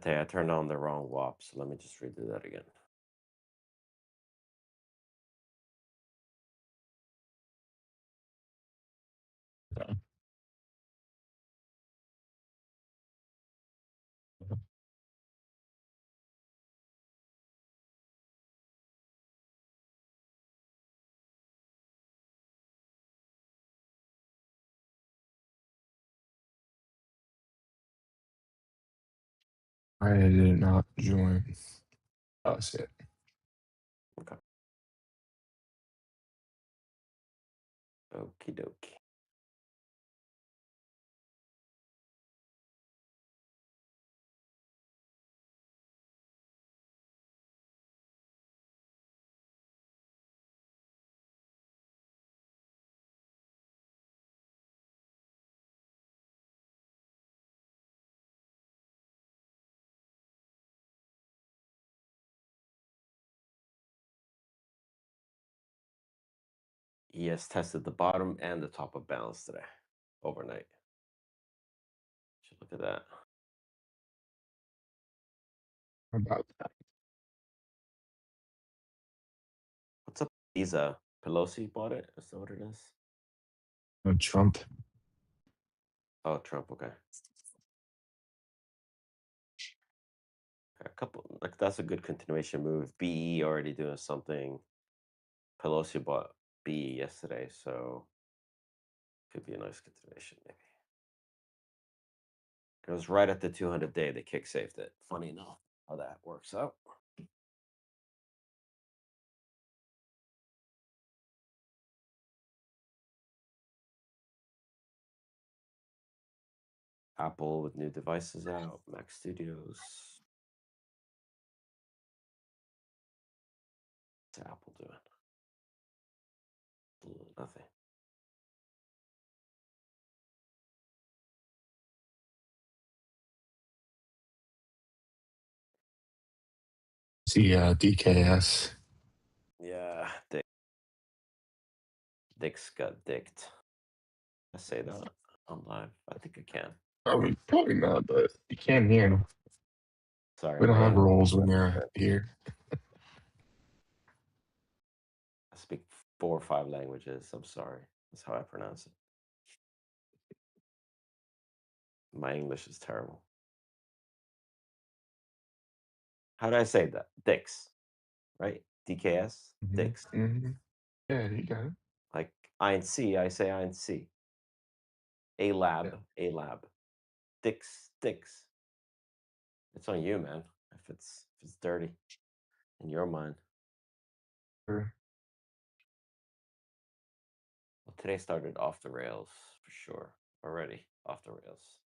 Okay, I turned on the wrong WAP, so let me just redo that again. Okay. I did not join us yet. Okay. Okie dokie. ES tested the bottom and the top of balance today, overnight. Should look at that. About that. What's up, Visa? Pelosi bought it. Is that what it is? Trump. Oh, Trump. Okay. A couple like that's a good continuation move. BE already doing something. Pelosi bought BE yesterday, so could be a nice continuation maybe. It was right at the 200 day they kick saved it. Funny enough how that works out. Apple with new devices out, Mac Studios. What's Apple doing? Nothing. See, DKS. Yeah, Dick's got dicked. I say that on live. I think I can. Probably not, but you can hear him. Sorry, We don't my have English rules is when not that you're good. here. I speak 4 or 5 languages. I'm sorry. That's how I pronounce it. My English is terrible. How do I say that? Dix, right? DKS, Hmm. Dix. Hmm. Yeah, you got it. Like INC, I say INC. A Yeah. lab, A lab. Dix, Dix. It's on you, man. If it's dirty in your mind. Sure. Well, today started off the rails for sure. Already off the rails.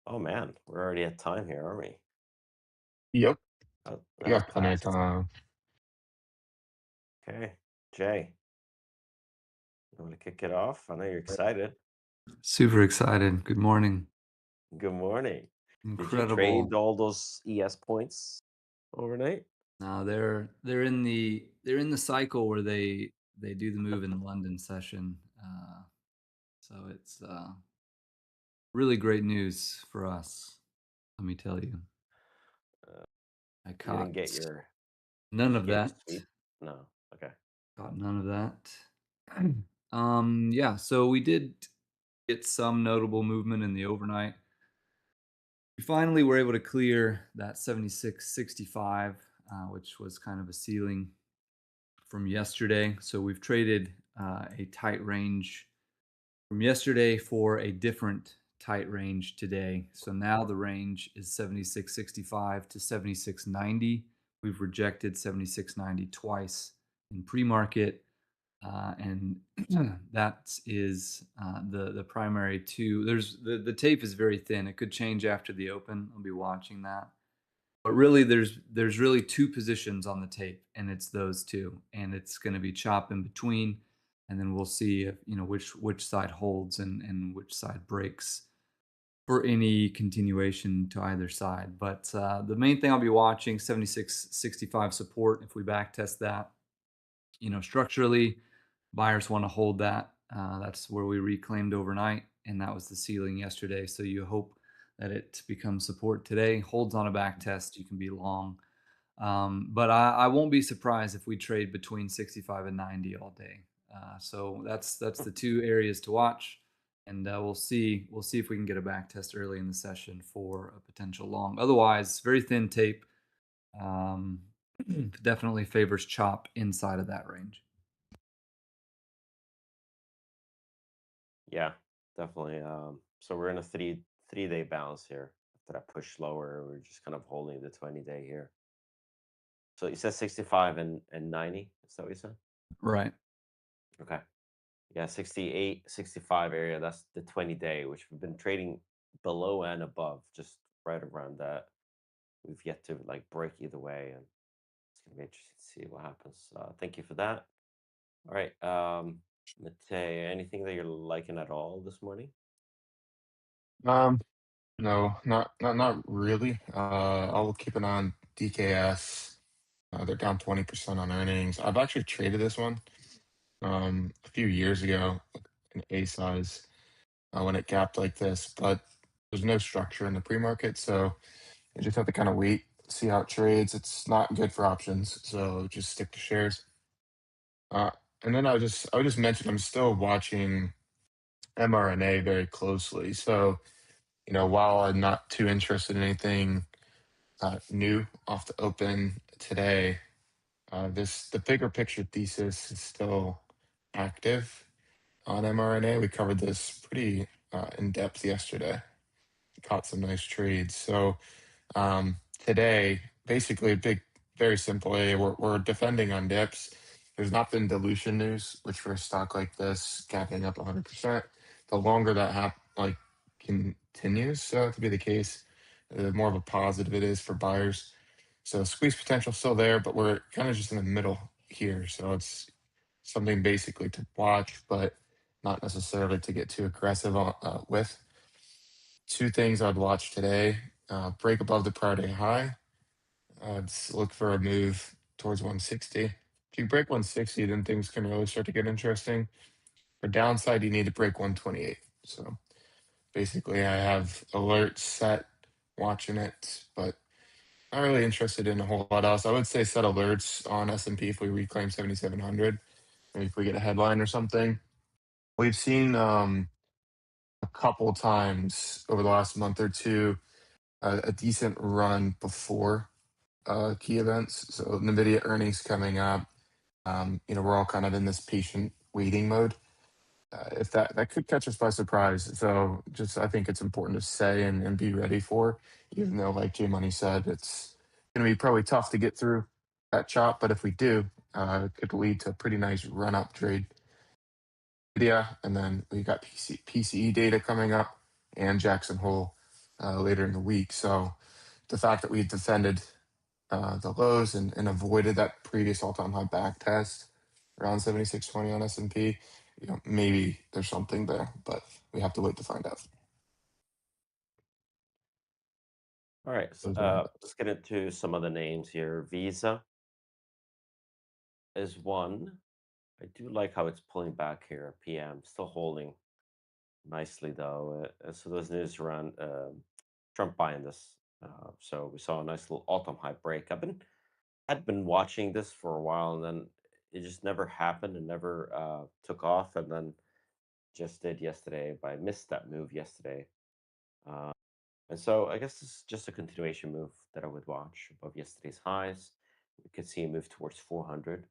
Oh man, we're already at time here, aren't we? Yep. That We was got plenty of fast. time. Okay, Jay, you want to kick it off? I know you're excited. Super excited. Good morning. Good morning. Did you trade Incredible. all those ES points overnight? Now they're in the cycle where they do the move in the London session. So it's really great news for us. Let me tell you, Uh, I you didn't caught get your. none Did you of get your that. sweep? No. Okay. Caught none of that. Yeah. So we did get some notable movement in the overnight. We finally were able to clear that 76.65, which was kind of a ceiling from yesterday. So we've traded a tight range from yesterday for a different tight range today. So now the range is 76.65 to 76.90. We've rejected 76.90 twice in pre-market. And that is the primary two. There's the tape is very thin. It could change after the open. I'll be watching that. But really, there's really two positions on the tape, and it's those two, and it's going to be chop in between, and then we'll see if which side holds and which side breaks for any continuation to either side. But the main thing I'll be watching 76.65 support. If we back test that, structurally, buyers want to hold that. That's where we reclaimed overnight, and that was the ceiling yesterday. So you hope that it becomes support today, holds on a back test. You can be long, but I won't be surprised if we trade between 65 and 90 all day. So that's the two areas to watch, and we'll see if we can get a back test early in the session for a potential long. Otherwise, very thin tape. Um, definitely favors chop inside of that range. Yeah, definitely. So we're in a three-day bounce here. After that push lower, we're just kind of holding the 20-day here. So you said 65 and 90. Is that what you said? Right. Okay. Yeah, 68, 65 area. That's the 20-day, which we've been trading below and above, just right around that. We've yet to like break either way, and it's gonna be interesting to see what happens. Thank you for that. All right. Mate, anything that you're liking at all this morning? Um, no, not really. I'll keep an eye on DKS. They're down 20% on earnings. I've actually traded this one a few years ago, an A size, when it gapped like this, but there's no structure in the pre-market, so you just have to kind of wait, see how it trades. It's not good for options, so just stick to shares. Uh, and then I would just mention I'm still watching mRNA very closely. So, while I'm not too interested in anything new off the open today, the bigger picture thesis is still active on mRNA. We covered this pretty in depth yesterday. Caught some nice trades. So today, basically, a big, very simple. We're defending on dips. There's not been dilution news, which for a stock like this, gapping up 100%, the longer that continues to be the case, the more of a positive it is for buyers. So squeeze potential still there, but we're kind of just in the middle here. So it's something basically to watch, but not necessarily to get too aggressive with. Two things I'd watch today: break above the prior day high. Look for a move towards 160. If you break 160, then things can really start to get interesting. For downside, you need to break 128. So basically, I have alerts set, watching it, but not really interested in a whole lot else. I would say set alerts on S&P if we reclaim 7,700. Maybe if we get a headline or something. We've seen a couple times over the last month or two a decent run before key events. So NVIDIA earnings coming up. We're all kind of in this patient waiting mode. If that could catch us by surprise. So just I think it's important to say and be ready for, even though like J Money said, it's going to be probably tough to get through that chop. But if we do, it could lead to a pretty nice run up trade. Yeah, and then we got PCE data coming up and Jackson Hole later in the week. So the fact that we defended the lows and avoided that previous all-time high back test around 7620 on S&P, maybe there's something there, but we have to wait to find out. All right. Those are my Let's bets. get into some of the names here. Visa is one. I do like how it's pulling back here. PM still holding nicely though. So there's news around Trump buying this. So we saw a nice little all-time high break. I'd been watching this for a while, and then it just never happened and never took off, and then just did yesterday. But I missed that move yesterday. Uh, And so I guess this is just a continuation move that I would watch above yesterday's highs. We could see a move towards 400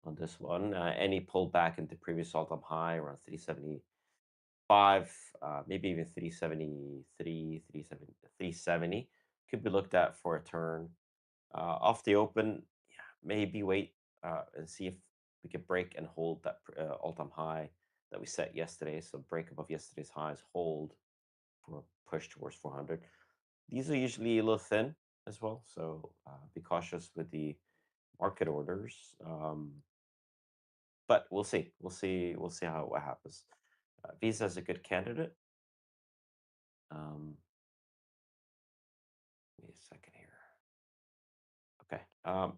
on this one. Any pullback into previous all-time high around 375, maybe even 373, 370 could be looked at for a turn. Off the open, yeah, maybe wait and see if we could break and hold that all-time high that we set yesterday. So break above yesterday's highs, hold for a push towards 400. These are usually a little thin. as well. So be cautious with the market orders. But we'll see. We'll see. We'll see how what happens. Visa is a good candidate. Give me a second here. Okay.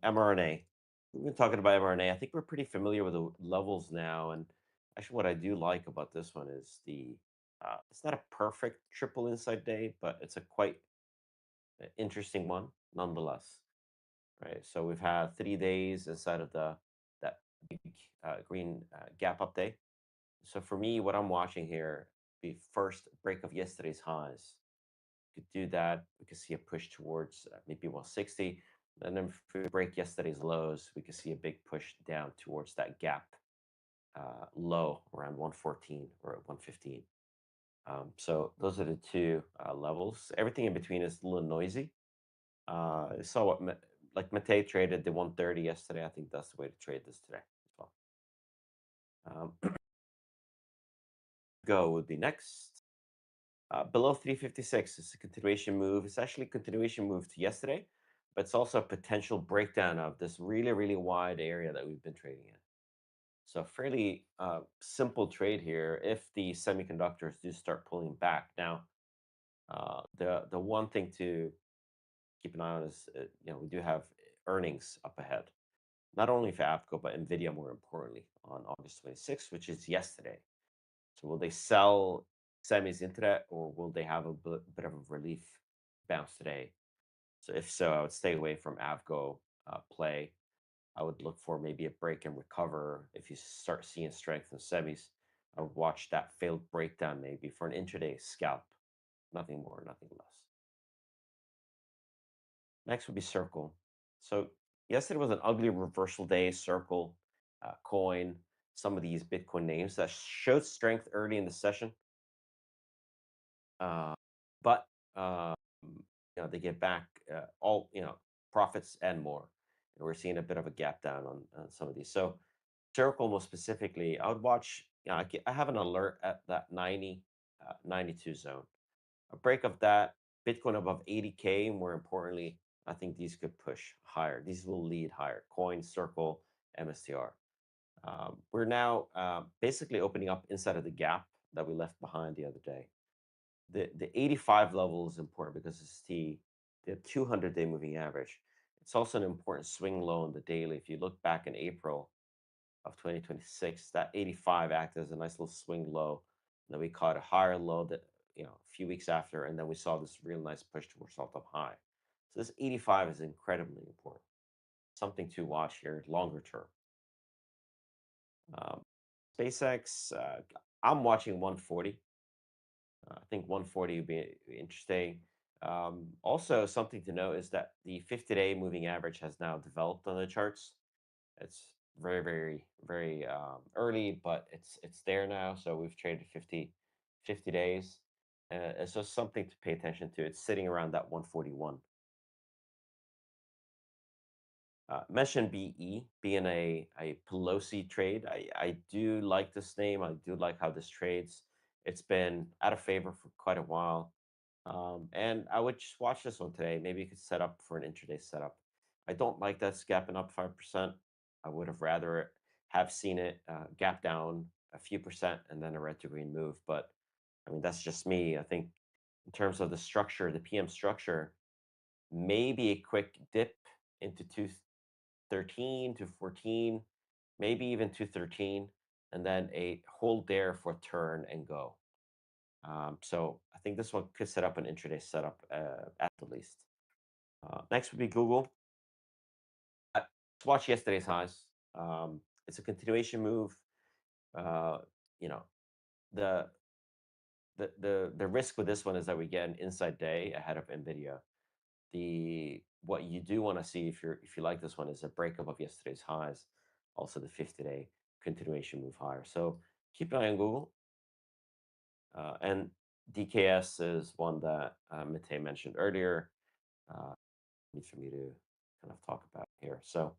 mRNA. We've been talking about mRNA. I think we're pretty familiar with the levels now. And actually, what I do like about this one is it's not a perfect triple inside day, but it's a quite interesting one nonetheless. Right. So we've had 3 days inside of that big green gap up day. So for me, what I'm watching here, the first break of yesterday's highs. Could do that. We could see a push towards maybe 160. And then if we break yesterday's lows, we could see a big push down towards that gap low around 114 or 115. So those are the two levels. Everything in between is a little noisy. I saw like Mate traded the 130 yesterday. I think that's the way to trade this today as well. Go would be next. Below 356 is a continuation move. It's actually a continuation move to yesterday, but it's also a potential breakdown of this really, really wide area that we've been trading in. So fairly simple trade here if the semiconductors do start pulling back. Now, the one thing to keep an eye on is we do have earnings up ahead, not only for APCO but Nvidia more importantly on August 26th, which is yesterday. So will they sell semis into that, or will they have a bit of a relief bounce today? So if so, I would stay away from Avgo play. I would look for maybe a break and recover. If you start seeing strength in semis, I would watch that failed breakdown maybe for an intraday scalp. Nothing more, nothing less. Next would be Circle. So yesterday was an ugly reversal day. Circle, Coin, some of these Bitcoin names that showed strength early in the session. Uh, but they get back all profits and more, and we're seeing a bit of a gap down on some of these. So Circle, most specifically, I would watch. I have an alert at that 90, 92 zone. A break of that, Bitcoin above 80K. More importantly, I think these could push higher. These will lead higher. Coin, Circle, MSTR. We're now basically opening up inside of the gap that we left behind the other day. The 85 level is important because it's the 200-day moving average. It's also an important swing low in the daily. If you look back in April of 2026, that 85 acted as a nice little swing low. And then we caught a higher low that a few weeks after, and then we saw this real nice push towards all-time high. So this 85 is incredibly important. Something to watch here longer term. Um, SpaceX, I'm watching 140. I think 140 would be interesting. Also, something to note is that the 50-day moving average has now developed on the charts. It's very, very, very early, but it's there now. So we've traded 50 days. It's just something to pay attention to. It's sitting around that 141. Mention BE being a Pelosi trade. I do like this name. I do like how this trades. It's been out of favor for quite a while. And I would just watch this one today. Maybe you could set up for an intraday setup. I don't like that gapping up 5%. I would have rather have seen it gap down a few percent and then a red to green move. But I mean, that's just me. I think in terms of the structure, the PM structure, maybe a quick dip into 213 to 14, maybe even 213, and then a hold there for turn and go. So I think this one could set up an intraday setup at the least. Next would be Google. Watch yesterday's highs. It's a continuation move. Uh, you know, the the risk with this one is that we get an inside day ahead of Nvidia. The what you do want to see if you like this one is a breakup of yesterday's highs, also the 50-day continuation move higher. So keep an eye on Google. And DKS is one that Mate mentioned earlier. Need for me to kind of talk about here. So,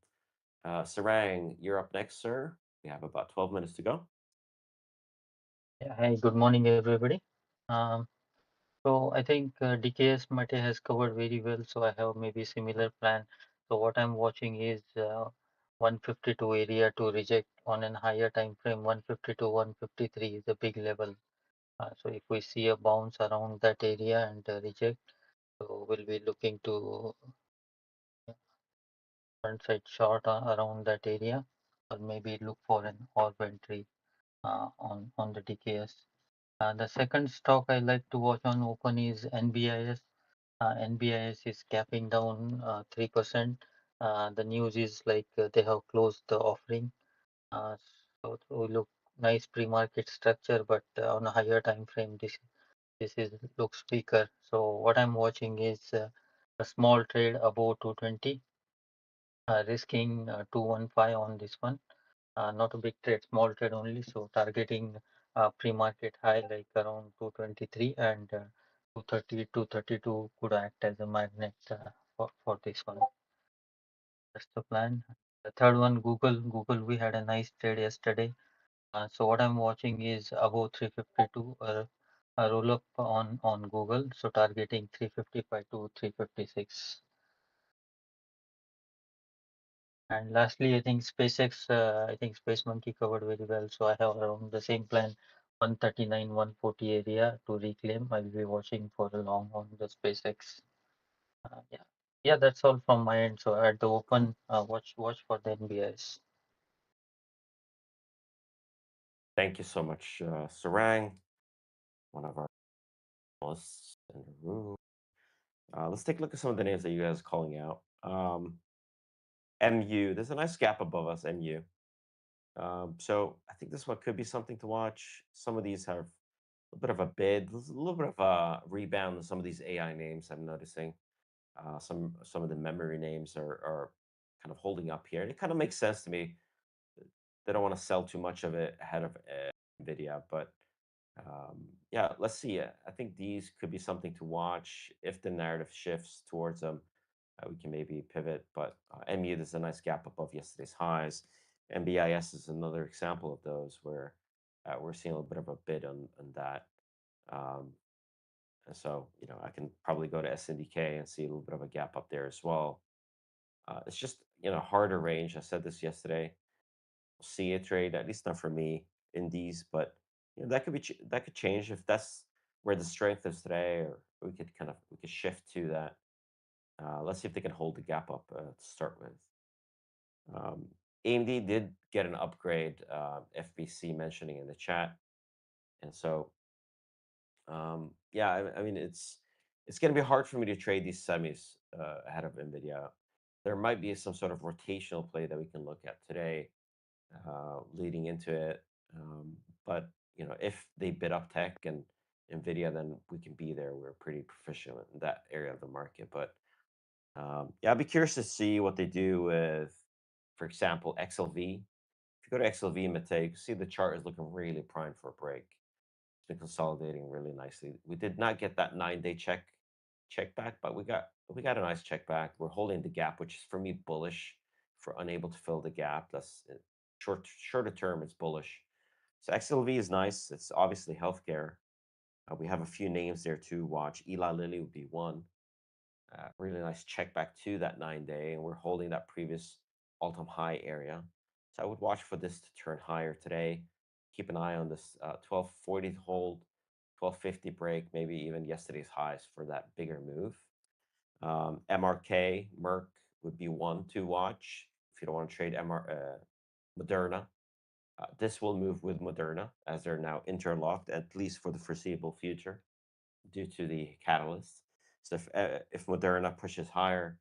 Sarang, you're up next, sir. We have about 12 minutes to go. Yeah, hi, good morning, everybody. Um, So I think DKS Mate has covered very well. So I have maybe similar plan. So what I'm watching is 152 area to reject on an higher time frame. 150 to 153 is a big level. So if we see a bounce around that area and reject, so we'll be looking to front side short around that area, or maybe look for an orb entry on the DKS. The second stock I like to watch on open is NBIS. NBIS is capping down 3%. The news is like they have closed the offering. Uh, so we look nice pre-market structure, but on a higher time frame, this is looks weaker. So what I'm watching is a small trade above 220, risking 215 on this one. Not a big trade, small trade only. So targeting pre-market high like around 223 and 230, 232 could act as a magnet for this one. That's the plan. The third one, Google. Google, we had a nice trade yesterday. So what I'm watching is above 352, a roll up on Google. So targeting 355 to 356. And lastly, I think SpaceX, I think Space Monkey covered very well. So I have around the same plan, 139, 140 area to reclaim. I'll be watching for a long on the SpaceX. Yeah, yeah, that's all from my end. So at the open, watch for the NBS. Thank you so much, Sarang, one of our analysts in the room. Let's take a look at some of the names that you guys are calling out. MU, there's a nice gap above us, MU. So I think this one could be something to watch. Some of these have a bit of a bid, there's a little bit of a rebound in some of these AI names I'm noticing. Some of the memory names are kind of holding up here. And it kind of makes sense to me. They don't want to sell too much of it ahead of Nvidia, but yeah, let's see. I think these could be something to watch if the narrative shifts towards them. We can maybe pivot, but MU, there's a nice gap above yesterday's highs. MBIS is another example of those where we're seeing a little bit of a bid on that. Um, and so, I can probably go to SNDK and see a little bit of a gap up there as well. It's just, harder range. I said this yesterday. We'll see a trade, at least not for me in these, but that could that could change if that's where the strength is today, or we could shift to that. Let's see if they can hold the gap up to start with. AMD did get an upgrade, FBC mentioning in the chat, and so yeah, I mean it's going to be hard for me to trade these semis ahead of Nvidia. There might be some sort of rotational play that we can look at today, leading into it. But if they bid up tech and Nvidia, then we can be there. We're pretty proficient in that area of the market. But yeah, I'd be curious to see what they do with, for example, XLV. If you go to XLV and Mate, you can see the chart is looking really primed for a break. It's been consolidating really nicely. We did not get that 9-day check back, but we got a nice check back. We're holding the gap, which is for me bullish. If we're unable to fill the gap, that's shorter term, it's bullish. So XLV is nice. It's obviously healthcare. We have a few names there to watch. Eli Lilly would be one. Really nice check back to that 9-day, and we're holding that previous all-time high area. So I would watch for this to turn higher today. Keep an eye on this 1240 to hold, 1250 break, maybe even yesterday's highs for that bigger move. MRK, Merck would be one to watch if you don't want to trade Moderna. This will move with Moderna as they're now interlocked, at least for the foreseeable future, due to the catalyst. So if Moderna pushes higher,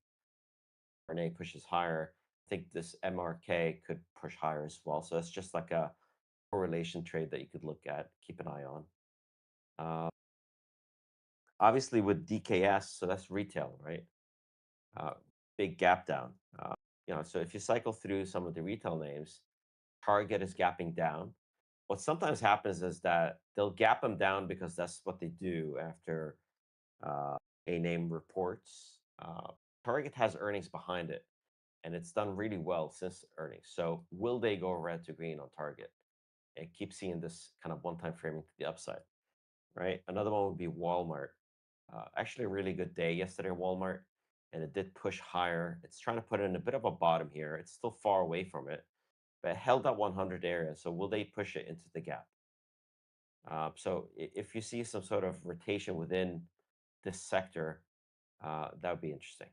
RNA pushes higher, I think this MRK could push higher as well. So it's just like a correlation trade that you could look at, keep an eye on. Uh, Obviously with DKS, so that's retail, right? Uh, Big gap down. So if you cycle through some of the retail names, Target is gapping down. What sometimes happens is that they'll gap them down because that's what they do after uh, a name reports. Target has earnings behind it, and it's done really well since earnings. So will they go red to green on Target and keep seeing this kind of one-time framing to the upside, right? Another one would be Walmart. Actually, a really good day yesterday, Walmart, and it did push higher. It's trying to put in a bit of a bottom here. It's still far away from it, but it held that 100 area. So will they push it into the gap? So if you see some sort of rotation within this sector, that would be interesting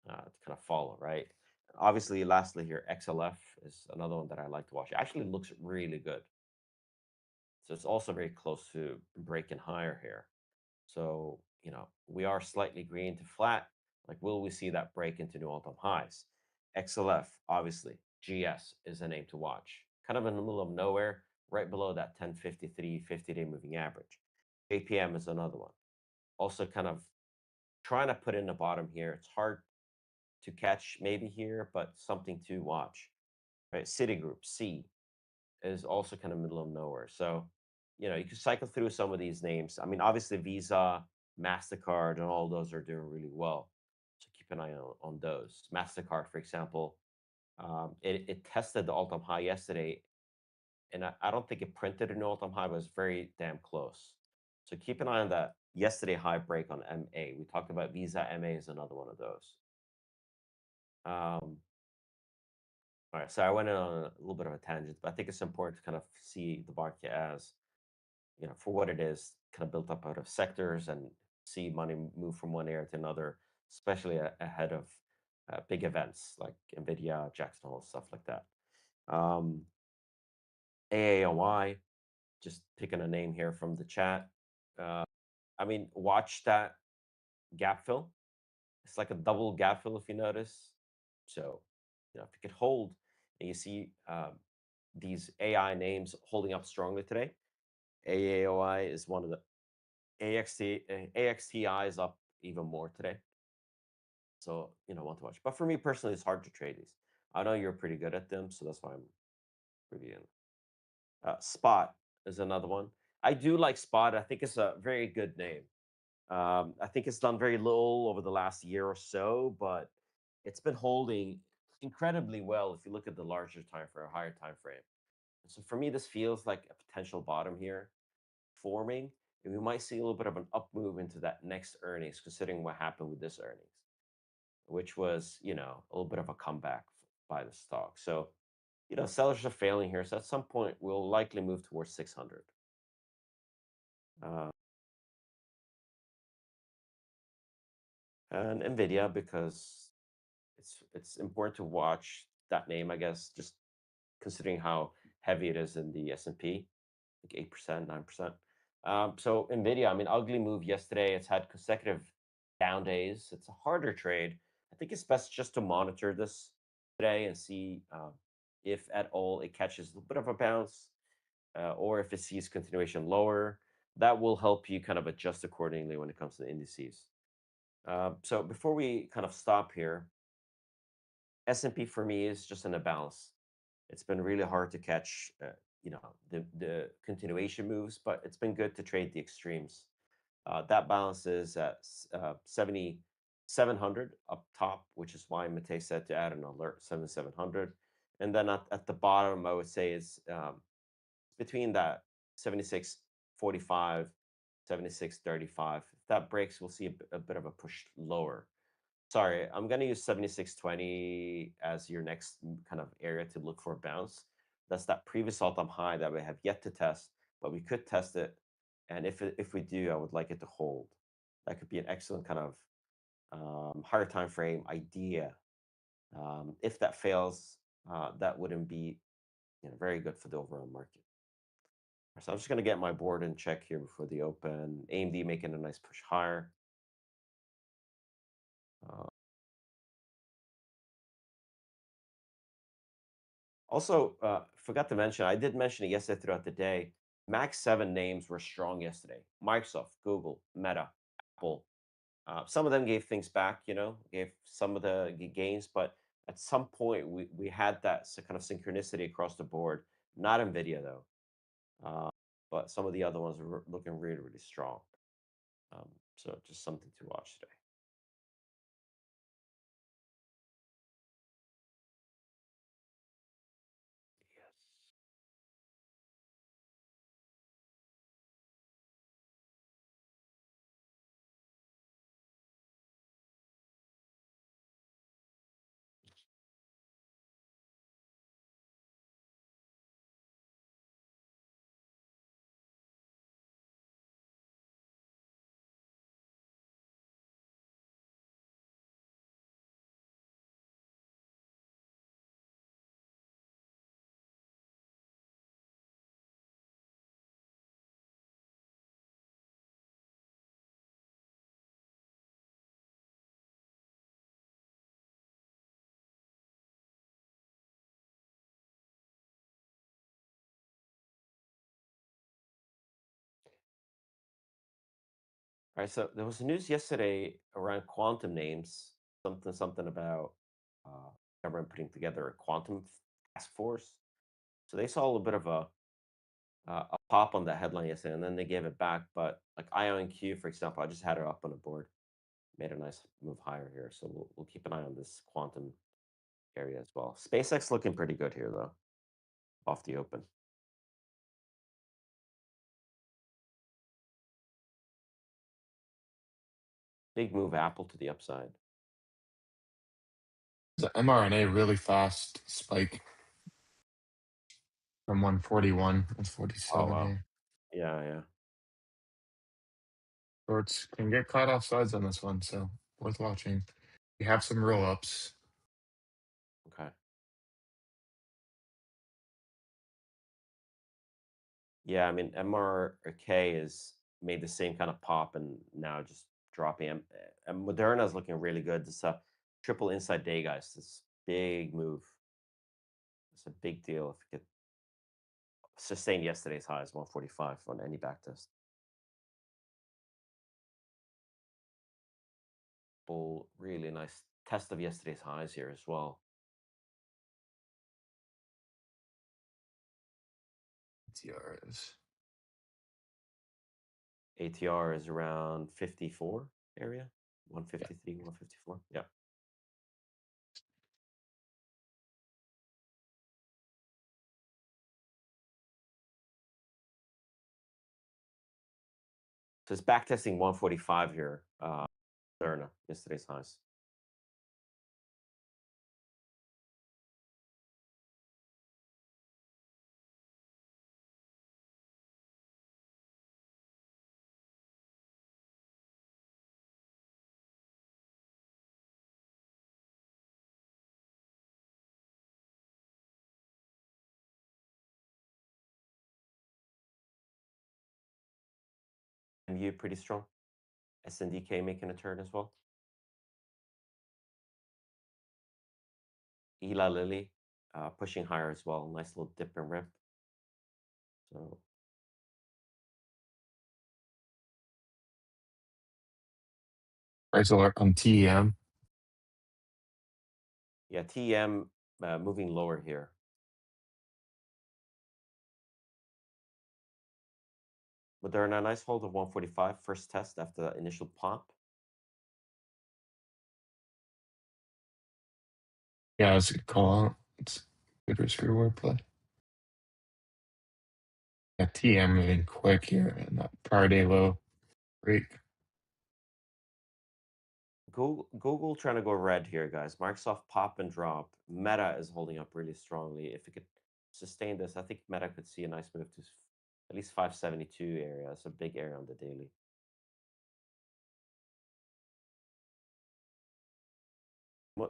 to kind of follow, right? Obviously, lastly here, XLF is another one that I like to watch. It actually looks really good. So it's also very close to breaking higher here. So, we are slightly green to flat. Like, will we see that break into new all-time highs? XLF, obviously, GS is a name to watch. Kind of in the middle of nowhere, right below that 1053 50-day moving average. JPM is another one. Also, kind of trying to put in the bottom here. It's hard to catch maybe here, but something to watch. Right? Citigroup, C, is also kind of middle of nowhere. So, you can cycle through some of these names. I mean, obviously Visa, MasterCard, and all those are doing really well. So keep an eye on those. MasterCard, for example, it tested the all-time high yesterday, and I don't think it printed an all-time high, but it was very damn close. So keep an eye on that yesterday high break on MA. We talked about Visa, MA is another one of those. Um, all right, so I went in on a little bit of a tangent, but I think it's important to kind of see the market as for what it is, kind of built up out of sectors and see money move from one area to another, especially ahead of big events like NVIDIA, Jackson Hole, stuff like that. Um, AAOI, just picking a name here from the chat. Uh, I mean, watch that gap fill. It's like a double gap fill if you notice. So, if you could hold and you see these AI names holding up strongly today, AAOI is one of the AXTI is up even more today. So, want to watch. But for me personally, it's hard to trade these. I know you're pretty good at them, so that's why I'm reviewing. Spot is another one. I do like Spot. I think it's a very good name. I think it's done very little over the last year or so, but it's been holding incredibly well if you look at the larger time frame, or higher time frame. So for me, this feels like a potential bottom here forming, and we might see a little bit of an up move into that next earnings, considering what happened with this earnings, which was, a little bit of a comeback by the stock. So, sellers are failing here. So at some point, we'll likely move towards 600. Uh, and NVIDIA, because it's important to watch that name, I guess, just considering how heavy it is in the S&P, like 8%, 9%. So NVIDIA, I mean, ugly move yesterday. It's had consecutive down days. It's a harder trade. I think it's best just to monitor this today and see if at all it catches a little bit of a bounce or if it sees continuation lower. That will help you kind of adjust accordingly when it comes to the indices. So before we kind of stop here, S&P for me is just in a balance. It's been really hard to catch, the continuation moves, but it's been good to trade the extremes. That balance is at 7,700 up top, which is why Mate said to add an alert 7,700. And then at the bottom, I would say is between that 76.45, 76.35. If that breaks, we'll see a bit of a push lower. Sorry, I'm gonna use 7620 as your next kind of area to look for a bounce. That's that previous all-time high that we have yet to test, but we could test it. And if we do, I would like it to hold. That could be an excellent kind of higher time frame idea. If that fails, that wouldn't be very good for the overall market. So I'm just gonna get my board in check here before the open. AMD making a nice push higher. Uh, Also, forgot to mention, I did mention it yesterday throughout the day. Max 7 names were strong yesterday. Microsoft, Google, Meta, Apple. Some of them gave things back, gave some of the gains, but at some point we had that kind of synchronicity across the board. Not NVIDIA though, uh, but some of the other ones were looking really, really strong. So just something to watch today. Yes. All right, so there was news yesterday around quantum names, something about government putting together a quantum task force. So they saw a little bit of a pop on that headline yesterday, and then they gave it back. But like IONQ, for example, I just had it up on the board, made a nice move higher here. So we'll keep an eye on this quantum area as well. SpaceX looking pretty good here though, off the open. Big move Apple to the upside. The mRNA really fast spike from 141 to Oh 47 wow. here. Yeah, yeah. Shorts can get caught off sides on this one, so worth watching. We have some roll ups. Okay. Yeah, I mean MRK is made the same kind of pop and now just dropping. And Moderna is looking really good. This triple inside day, guys. This big move. It's a big deal if it could sustain yesterday's highs, 145 on any backtest. Bull, really nice test of yesterday's highs here as well. TR is ATR is around 54 area, 153, 154. Yeah. So it's backtesting 145 here. Moderna, yesterday's highs. MU pretty strong. SNDK making a turn as well. Eli Lilly pushing higher as well. Nice little dip and rip. So price alert on TEM. yeah, TM moving lower here. Moderna, nice hold of 145. First test after that initial pop. Yeah, it's a good call out. It's good risk reward play. Yeah, TM moving quick here and that prior day low break. Google trying to go red here, guys. Microsoft pop and drop. Meta is holding up really strongly. If it could sustain this, I think Meta could see a nice move to at least 572 area. That's a big area on the daily.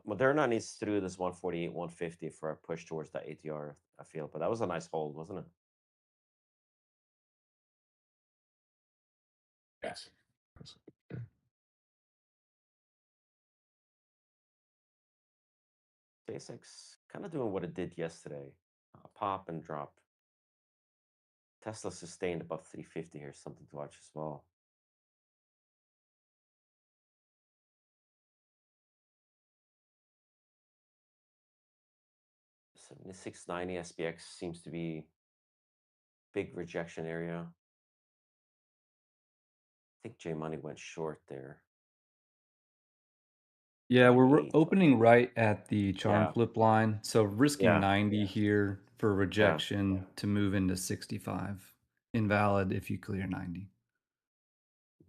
Moderna needs through this 148, 150 for a push towards that ATR, I feel. But that was a nice hold, wasn't it? Yes. SpaceX kind of doing what it did yesterday. Pop and drop. Tesla sustained above 350 here. Something to watch as well. 7690 SPX seems to be big rejection area. I think J Money went short there. Yeah, we're 98. opening right at the charm Yeah. flip line, so risking Yeah. 90 here for Yeah. rejection to move into 65. Invalid if you clear 90.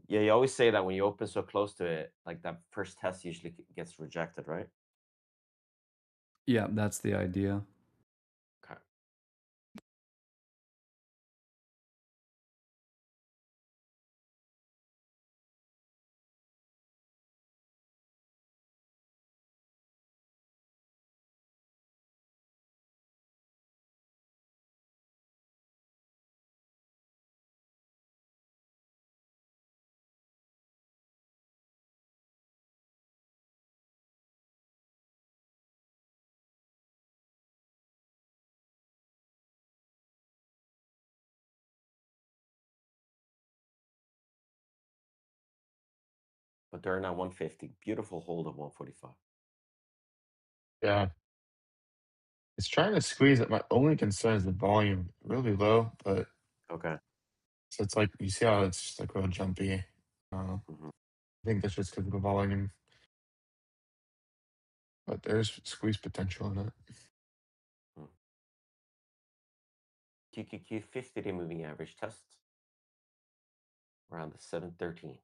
Yeah. You always say that when you open so close to it, like that first test usually gets rejected, right? Yeah, that's the idea. Okay. but they're now 150. Beautiful hold of 145. Yeah, it's trying to squeeze it. My only concern is the volume really low, but Okay. so it's like you see how it's just like real jumpy. I Hmm. think that's just because of the volume, but there's squeeze potential in it. QQQ 50-day moving average tests around the 713.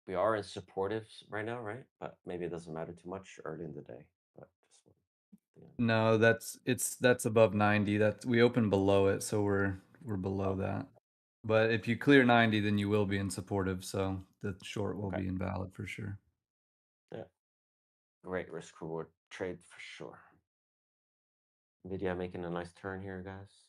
We are in supportives right now, right? But maybe it doesn't matter too much early in the day. But just yeah. No, that's above 90. That's we opened below it, so we're below Okay. that. But if you clear 90, then you will be in supportive, so the short will Okay. be invalid for sure. Yeah. Great risk reward trade for sure. Nvidia making a nice turn here, guys.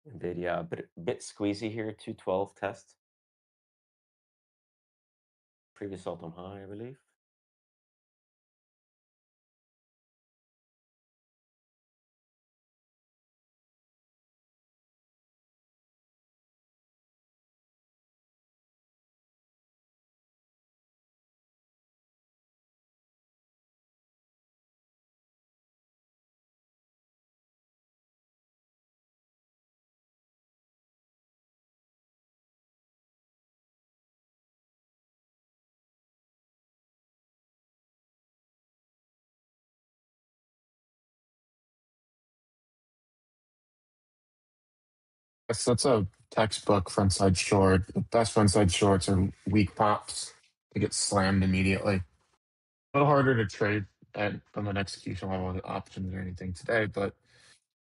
Nvidia a bit squeezy here. 212 test. Previous all-time high, I believe. That's a textbook frontside short. The best frontside shorts are weak pops. They get slammed immediately. A little harder to trade from an execution level with options or anything today, but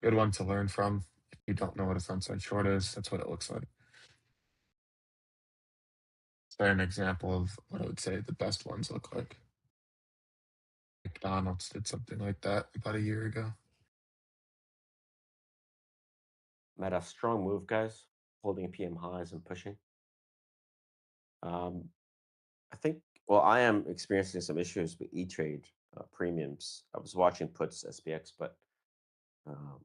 good one to learn from. If you don't know what a frontside short is, that's what it looks like. It's an example of what I would say the best ones look like. McDonald's did something like that about a year ago. Met a strong move, guys. Holding PM highs and pushing. Um, I think, well, I am experiencing some issues with E-Trade premiums. I was watching puts SPX, but um,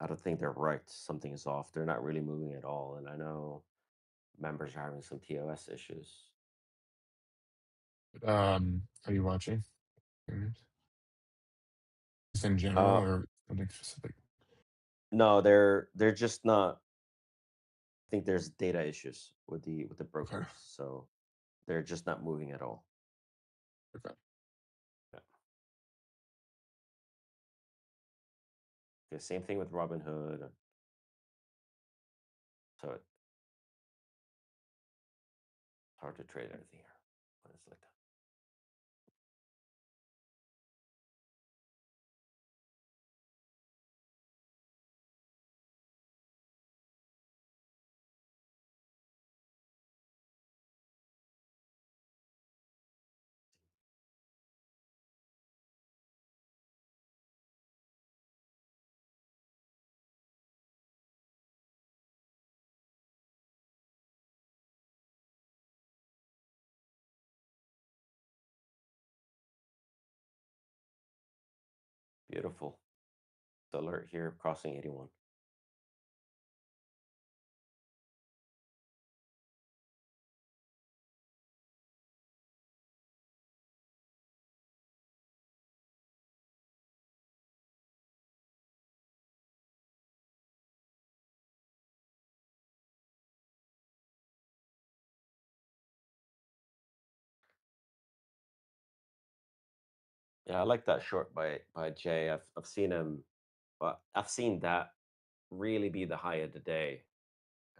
I don't think they're right. Something is off. They're not really moving at all. And I know members are having some TOS issues. Are you watching? Just in general Uh, or something specific? no, they're just not. I think there's data issues with the Okay. brokers, so they're just not moving at all. Okay. Yeah. The same thing with Robinhood. So it's hard to trade anything here when it's like that. Beautiful. The alert here crossing 81. Yeah, I like that short by Jay. I've seen him, but I've seen that really be the high of the day,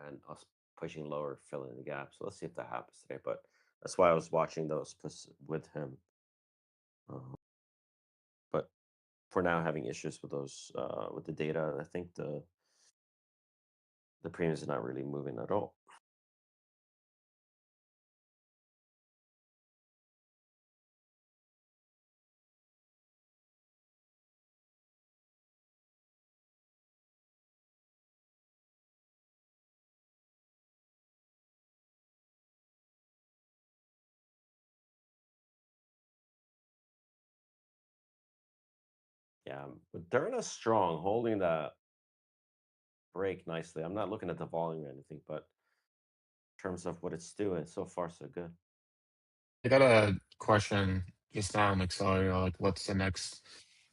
and us pushing lower, filling the gap. So let's see if that happens today. But that's why I was watching those with him. But for now, having issues with those with the data. I think the premium is not really moving at all. Yeah, Moderna's strong, holding the break nicely. I'm not looking at the volume or anything, but in terms of what it's doing, so far so good. I got a question just now on Accelerator, like what's the next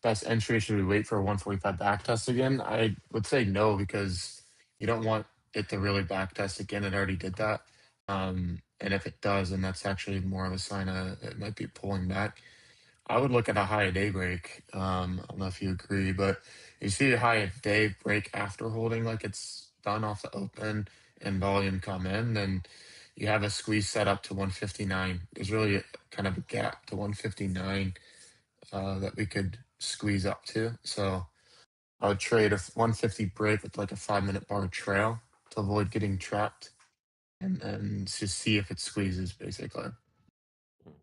best entry? Should we wait for a 145 back test again? I would say no, because you don't want it to really back test again. It already did that. And if it does, then that's actually more of a sign of it might be pulling back. I would look at a high day break. I don't know if you agree, but you see a high day break after holding like it's done off the open and volume come in, then you have a squeeze set up to 159. There's really kind of a gap to 159 that we could squeeze up to. So I would trade a 150 break with like a 5 minute bar trail to avoid getting trapped and then just see if it squeezes basically. Mm.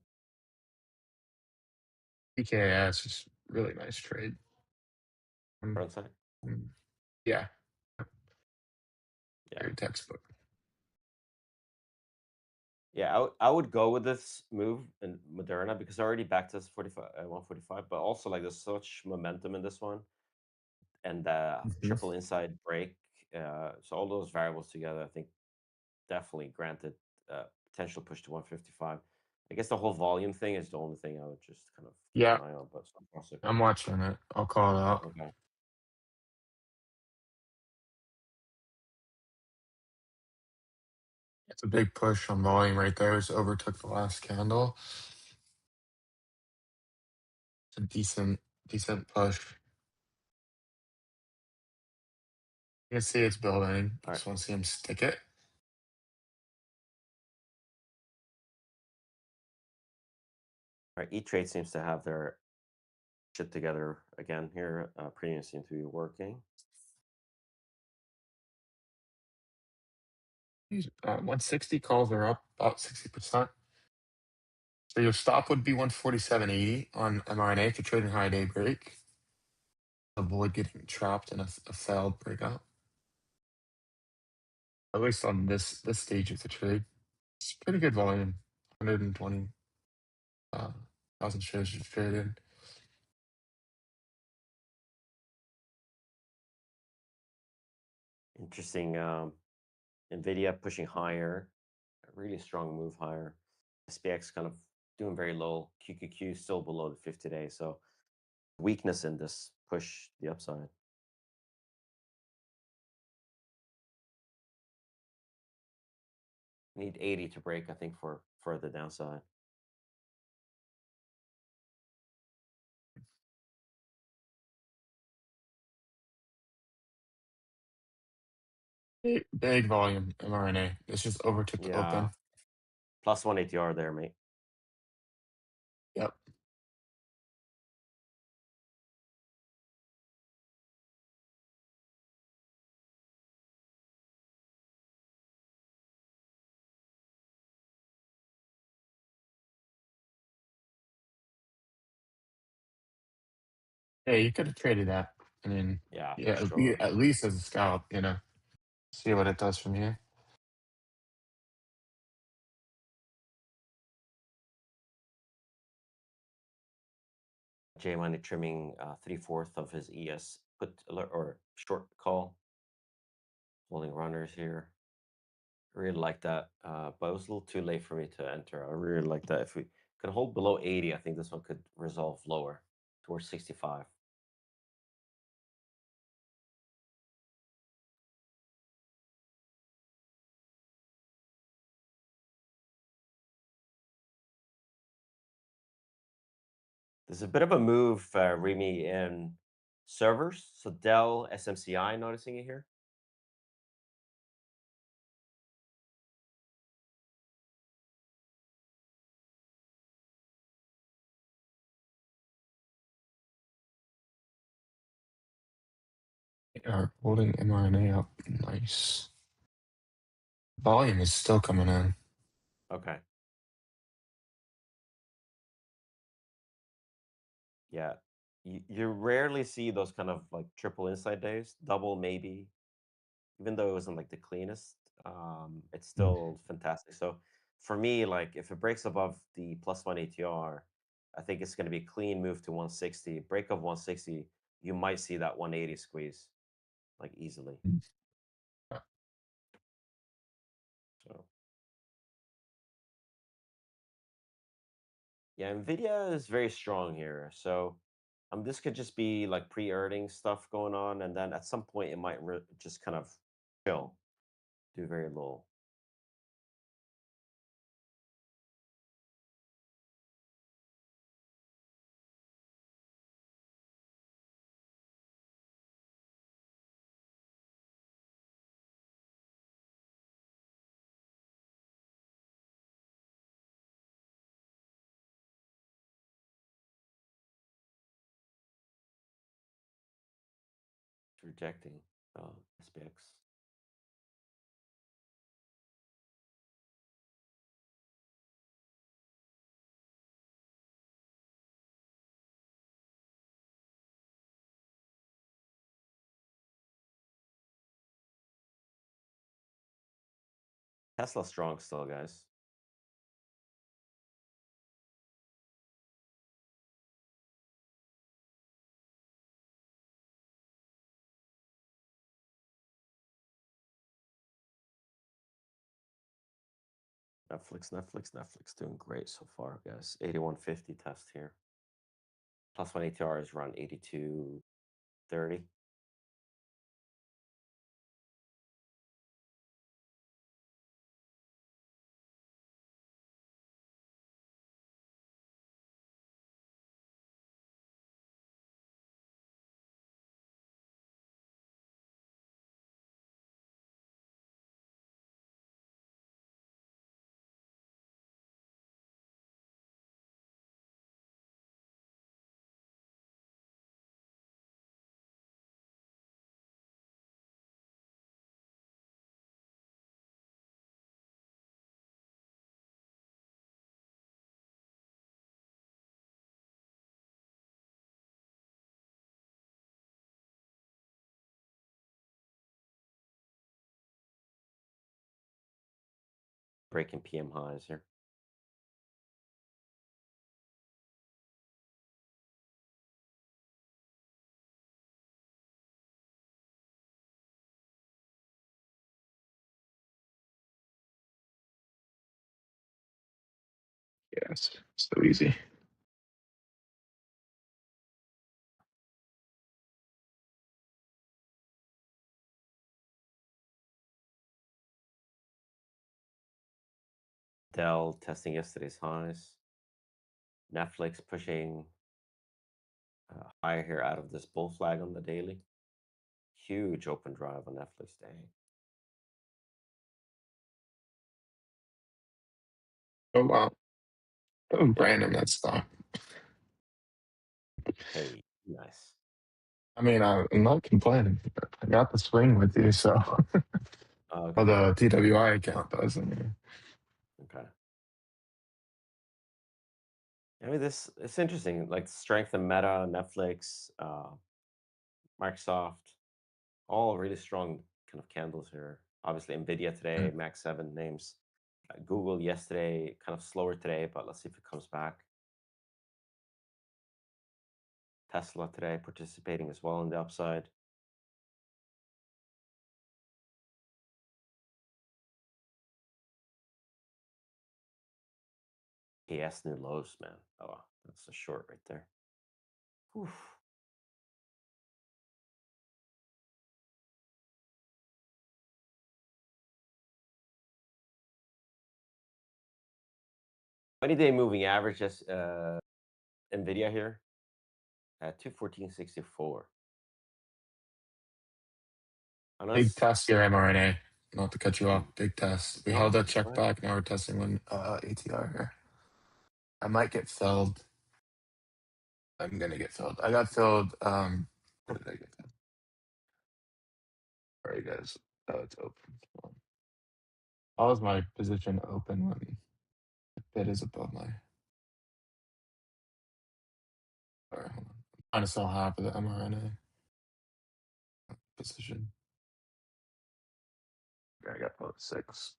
PKS is really nice trade. Mm, Front side. mm, Yeah, Yeah. very textbook. Yeah, I would go with this move in Moderna because I already backed us 45 145, but also like there's such momentum in this one and the Mhm. triple inside break. So all those variables together, I think definitely granted potential push to 155. I guess the whole volume thing is the only thing I would just kind of keep an Yeah, eye on, but so far so good. I'm watching it. I'll call it out. Okay. It's a big push on volume right there. It's overtook the last candle. It's a decent push. You can see it's building. I All right. just want to see him stick it. All right. E-Trade seems to have their shit together again here. Premium seem to be working. He's 160 calls are up about 60%. So your stop would be 147.80 on mRNA if you're trading high day break. Avoid getting trapped in a failed breakout. At least on this stage of the trade. It's pretty good volume. 120 thousand shares just traded. Interesting. Nvidia pushing higher. A really strong move higher. SPX kind of doing very low. QQQ still below the 50-day. So weakness in this push the upside. Need 80 to break, I think, for the downside. Big volume mRNA. This just overtook the Yeah. open. Plus one ATR there, mate. Yep. Hey, you could have traded that. I mean, Yeah, for yeah, sure. at least as a scalp, see what it does from here. J Money trimming 3/4 of his ES put alert or short call, holding runners here. Really like that, but it was a little too late for me to enter. I really like that. If we could hold below 80, I think this one could resolve lower towards 65. There's a bit of a move, Remy, in servers. So Dell, SMCI, noticing it here. They are holding mRNA up. Nice. Volume is still coming in. Okay. Yeah. You rarely see those kind of like triple inside days, double maybe, even though it wasn't like the cleanest, it's Mm. still fantastic. So for me, like if it breaks above the +1 ATR, I think it's going to be a clean move to 160. Break of 160, you might see that 180 squeeze like easily. So yeah, Nvidia is very strong here. So this could just be like pre-earning stuff going on, and then at some point it might just kind of chill, do very little. It's rejecting SPX. Tesla strong still, guys. Netflix doing great so far, guys. 8150 test here. +1 ATR is around 8230. Breaking PM highs here. Yes, so easy. Dell testing yesterday's highs. Netflix pushing higher here out of this bull flag on the daily. Huge open drive on Netflix day. Oh wow. Oh, Yeah. random that stock. Hey, nice. I mean, I'm not complaining. I got the swing with you, so Oh, oh, okay. the TWI account does. I mean, Okay. I mean, this it's interesting. Like strength in Meta, Netflix, Microsoft, all really strong kind of candles here. Obviously, Nvidia today, mm, Max 7 names. Google yesterday, kind of slower today, but let's see if it comes back. Tesla today participating as well on the upside. PS new lows, man. Oh, that's a short right there. Whew. 20-day moving average, just Nvidia here at 214.64. big Unless, test here, mRNA. Not to cut you off, big test. We held no, that it's check fine. back. Now we're testing one ATR here. I might get filled. I'm gonna get filled. I got filled. What did I get filled? All right, guys. Oh, it's open. How is my position open when the bid is above my? Sorry, hold on. I'm trying to sell half of the mRNA position. I got about 6.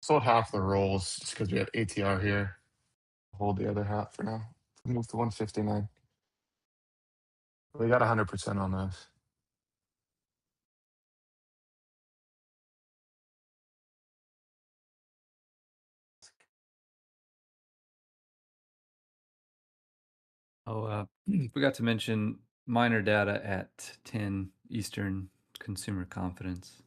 Sold half the rolls just because we have ATR here. Hold the other half for now. Move to 159. We got 100% on those. Oh, forgot to mention minor data at 10 Eastern consumer confidence.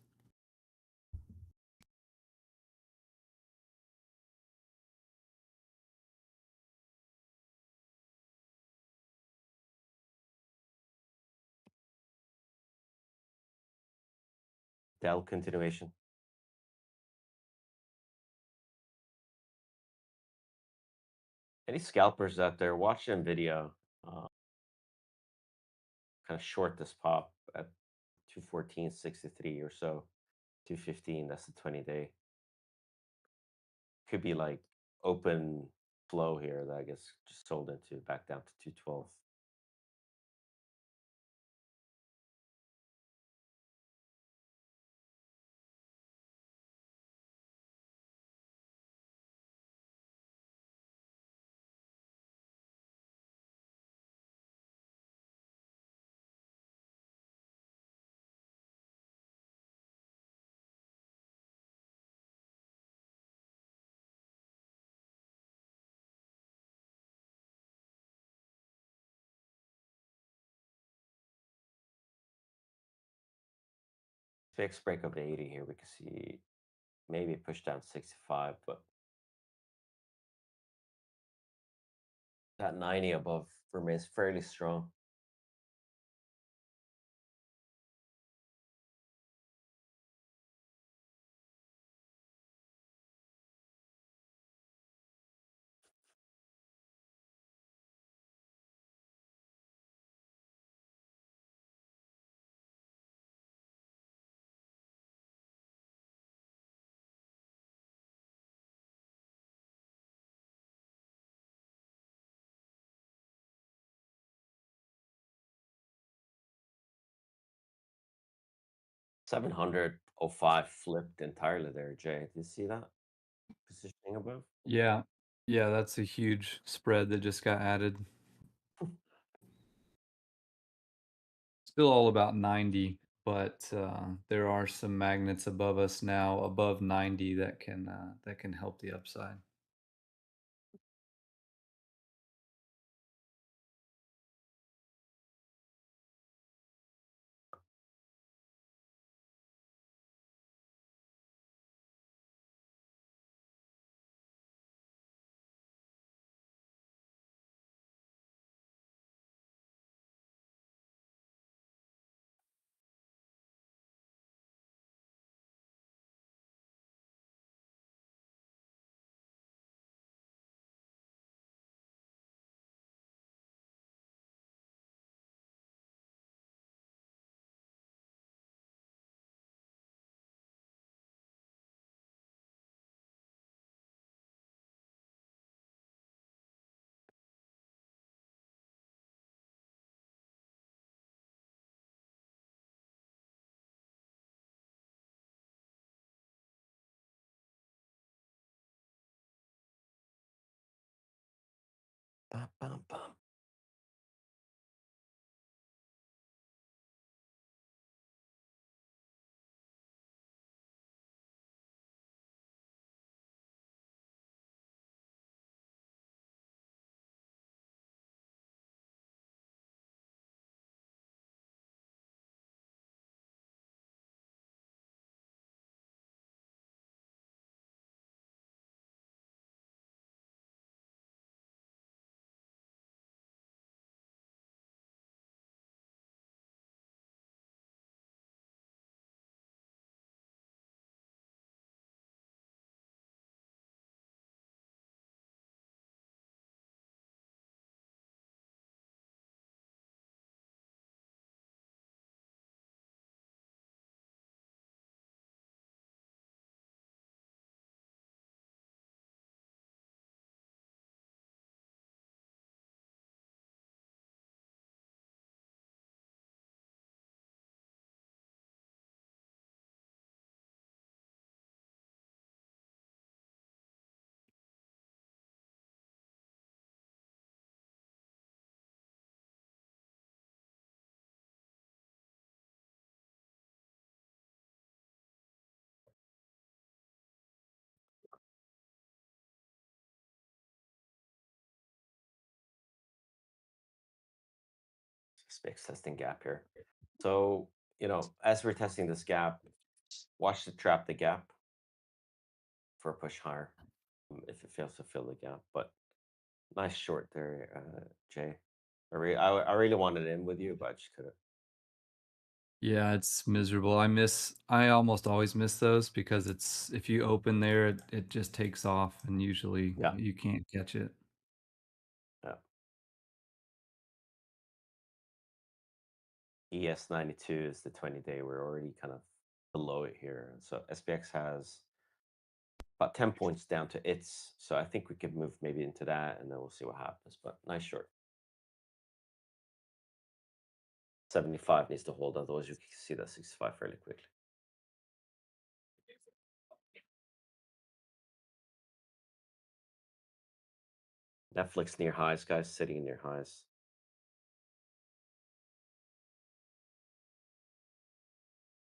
Dell continuation. Any scalpers out there, watch NVIDIA. Kind of short this pop at 214.63 or so. 215, that's the 20-day. Could be like open flow here that I guess just sold into back down to 212. Fixed break of the 80 here, we can see maybe push down 65, but that 90 above remains fairly strong. $700.05 flipped entirely there, Jay. Did you see that positioning above? Yeah, yeah, that's a huge spread that just got added. Still all about 90, but there are some magnets above us now, above 90, that can help the upside. Bum, bum, bum. SPX testing gap here. So, as we're testing this gap, watch the trap the gap for a push higher if it fails to fill the gap. But nice short there, Jay. I really wanted in with you, but I just couldn't. Yeah, it's miserable. I almost always miss those because it's if you open there, it just takes off and usually Yeah, you can't catch it. yeah. ES92 is the 20-day. We're already kind of below it here. So SPX has about 10 points down to its. So I think we could move maybe into that and then we'll see what happens. But nice short. 75 needs to hold, otherwise you can see that 65 fairly quickly. Netflix near highs, guys, sitting near highs.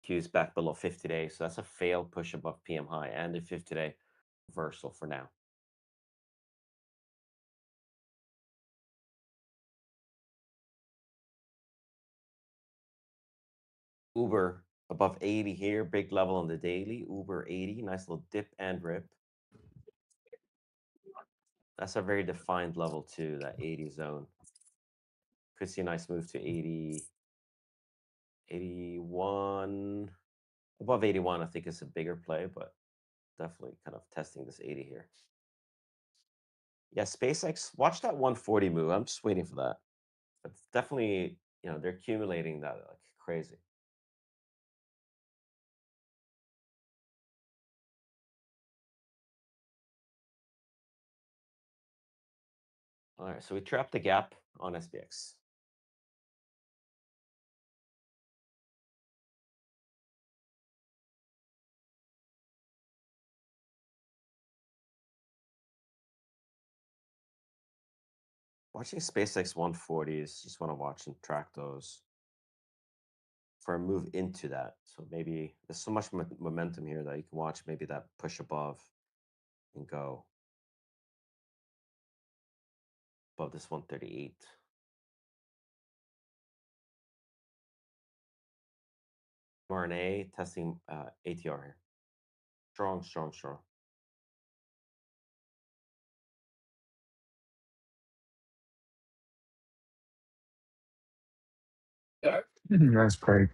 Q's back below 50 days, so that's a failed push above PM high and a 50-day reversal for now. Uber above 80 here, big level on the daily. Uber 80, nice little dip and rip. That's a very defined level too, that 80 zone. Could see a nice move to 80, 81. Above 81, I think is a bigger play, but definitely kind of testing this 80 here. Yeah, SpaceX, watch that 140 move. I'm just waiting for that. It's definitely, they're accumulating that like crazy. All right, so we trapped the gap on SPX. Watching SpaceX 140s, just want to watch and track those for a move into that. So maybe there's so much momentum here that you can watch maybe that push above and go above this 138. RNA testing ATR here. Strong, strong, strong. Yeah, nice break.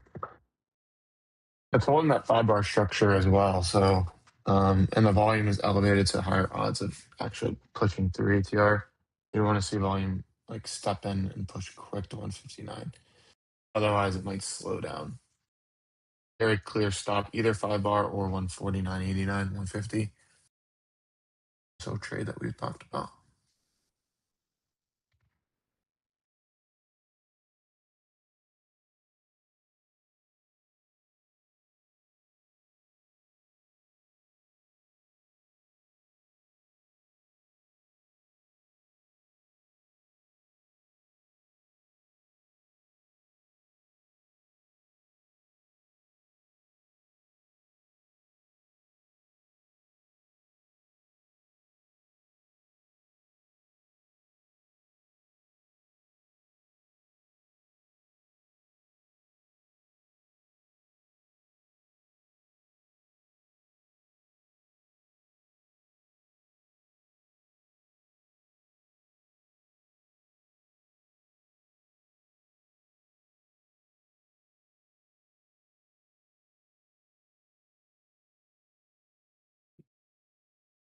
It's holding that 5 bar structure as well. So, and the volume is elevated to higher odds of actually pushing through ATR. You want to see volume like step in and push quick to 159. Otherwise, it might slow down. Very clear stop, either 5 bar or 149.89, 150. So trade that we've talked about.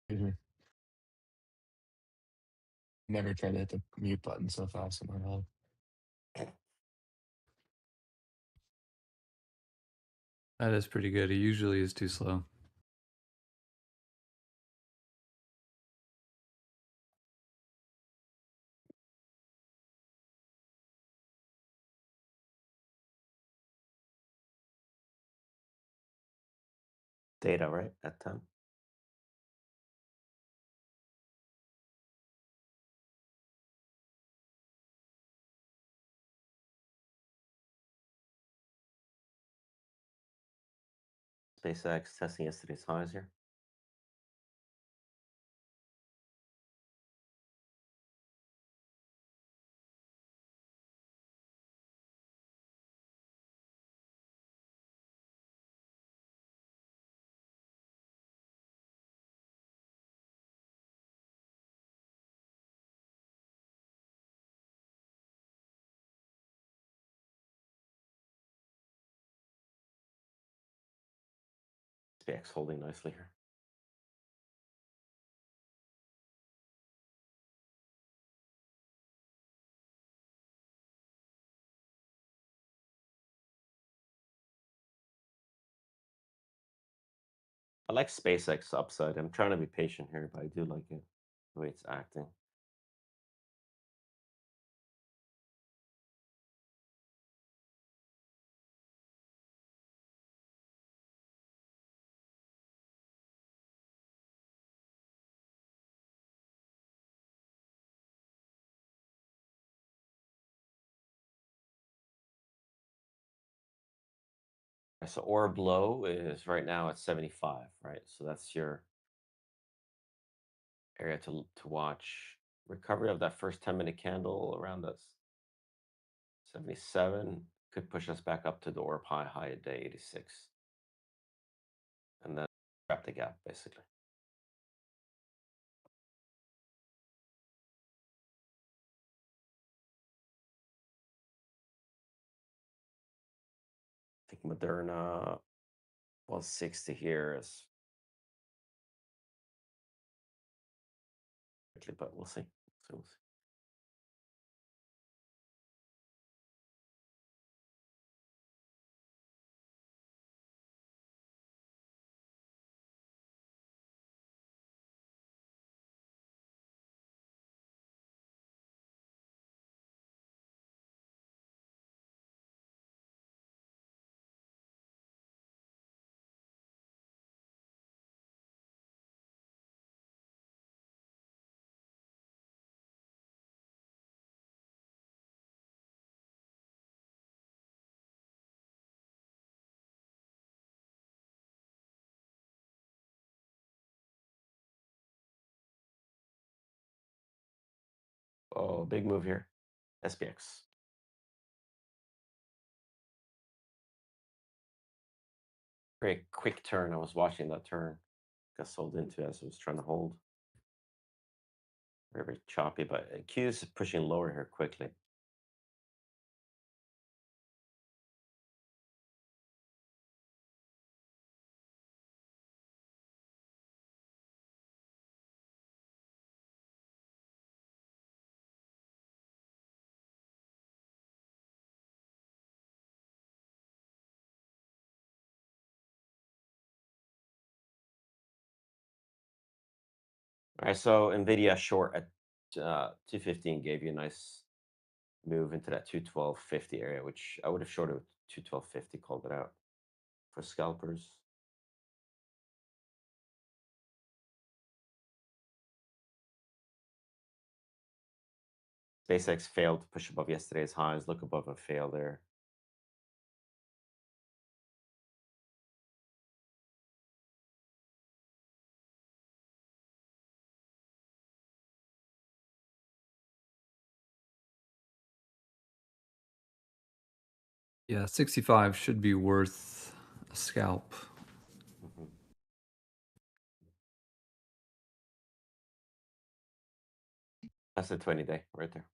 Excuse me. Never tried to hit the mute button so fast in my life. That is pretty good. He usually is too slow. Data, right? At 10. SpaceX testing yesterday's highs here. SPX holding nicely here. I like SpaceX upside. I'm trying to be patient here, but I do like it, the way it's acting. So orb low is right now at 75, right? So that's your area to watch. Recovery of that first 10-minute candle around us 77 could push us back up to the orb high at day 86, and then wrap the gap basically. I think Moderna 160 here is quickly, but we'll see. We'll see. Oh, big move here. SPX. Very quick turn. I was watching that turn. Got sold into as I was trying to hold. Very, very choppy, but Q is pushing lower here quickly. All right, so Nvidia short at 215 gave you a nice move into that 212.50 area, which I would have shorted with 212.50, called it out for scalpers. SpaceX failed to push above yesterday's highs. Look above and fail there. Yeah, 65 should be worth a scalp. Mhm. That's the 20-day right there.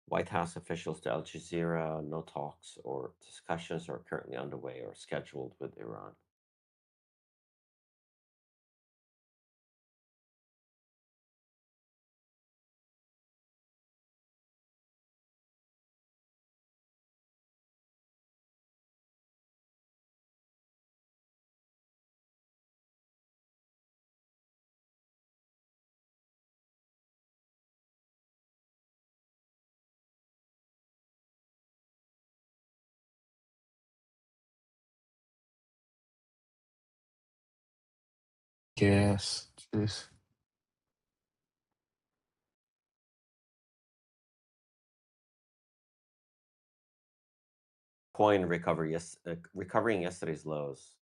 White House officials to Al Jazeera, no talks or discussions are currently underway or scheduled with Iran. Yes. Jeez. Coin recovery, yes, recovering yesterday's lows.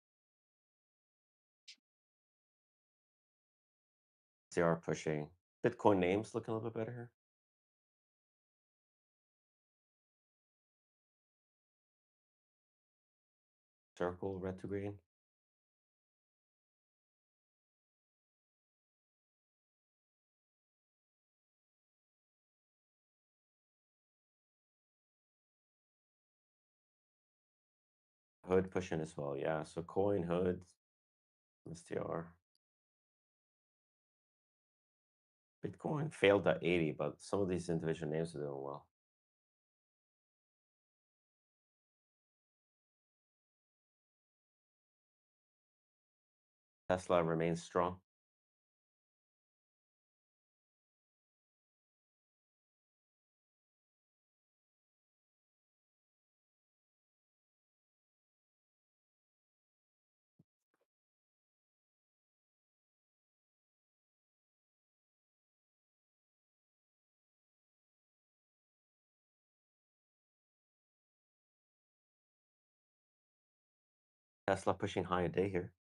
They are pushing. Bitcoin names looking a little bit better here. Circle, red to green. Hood pushing as well, yeah. So coin, hood, STR. Bitcoin failed at 80, but some of these individual names are doing well. Tesla remains strong. Tesla pushing high a day here.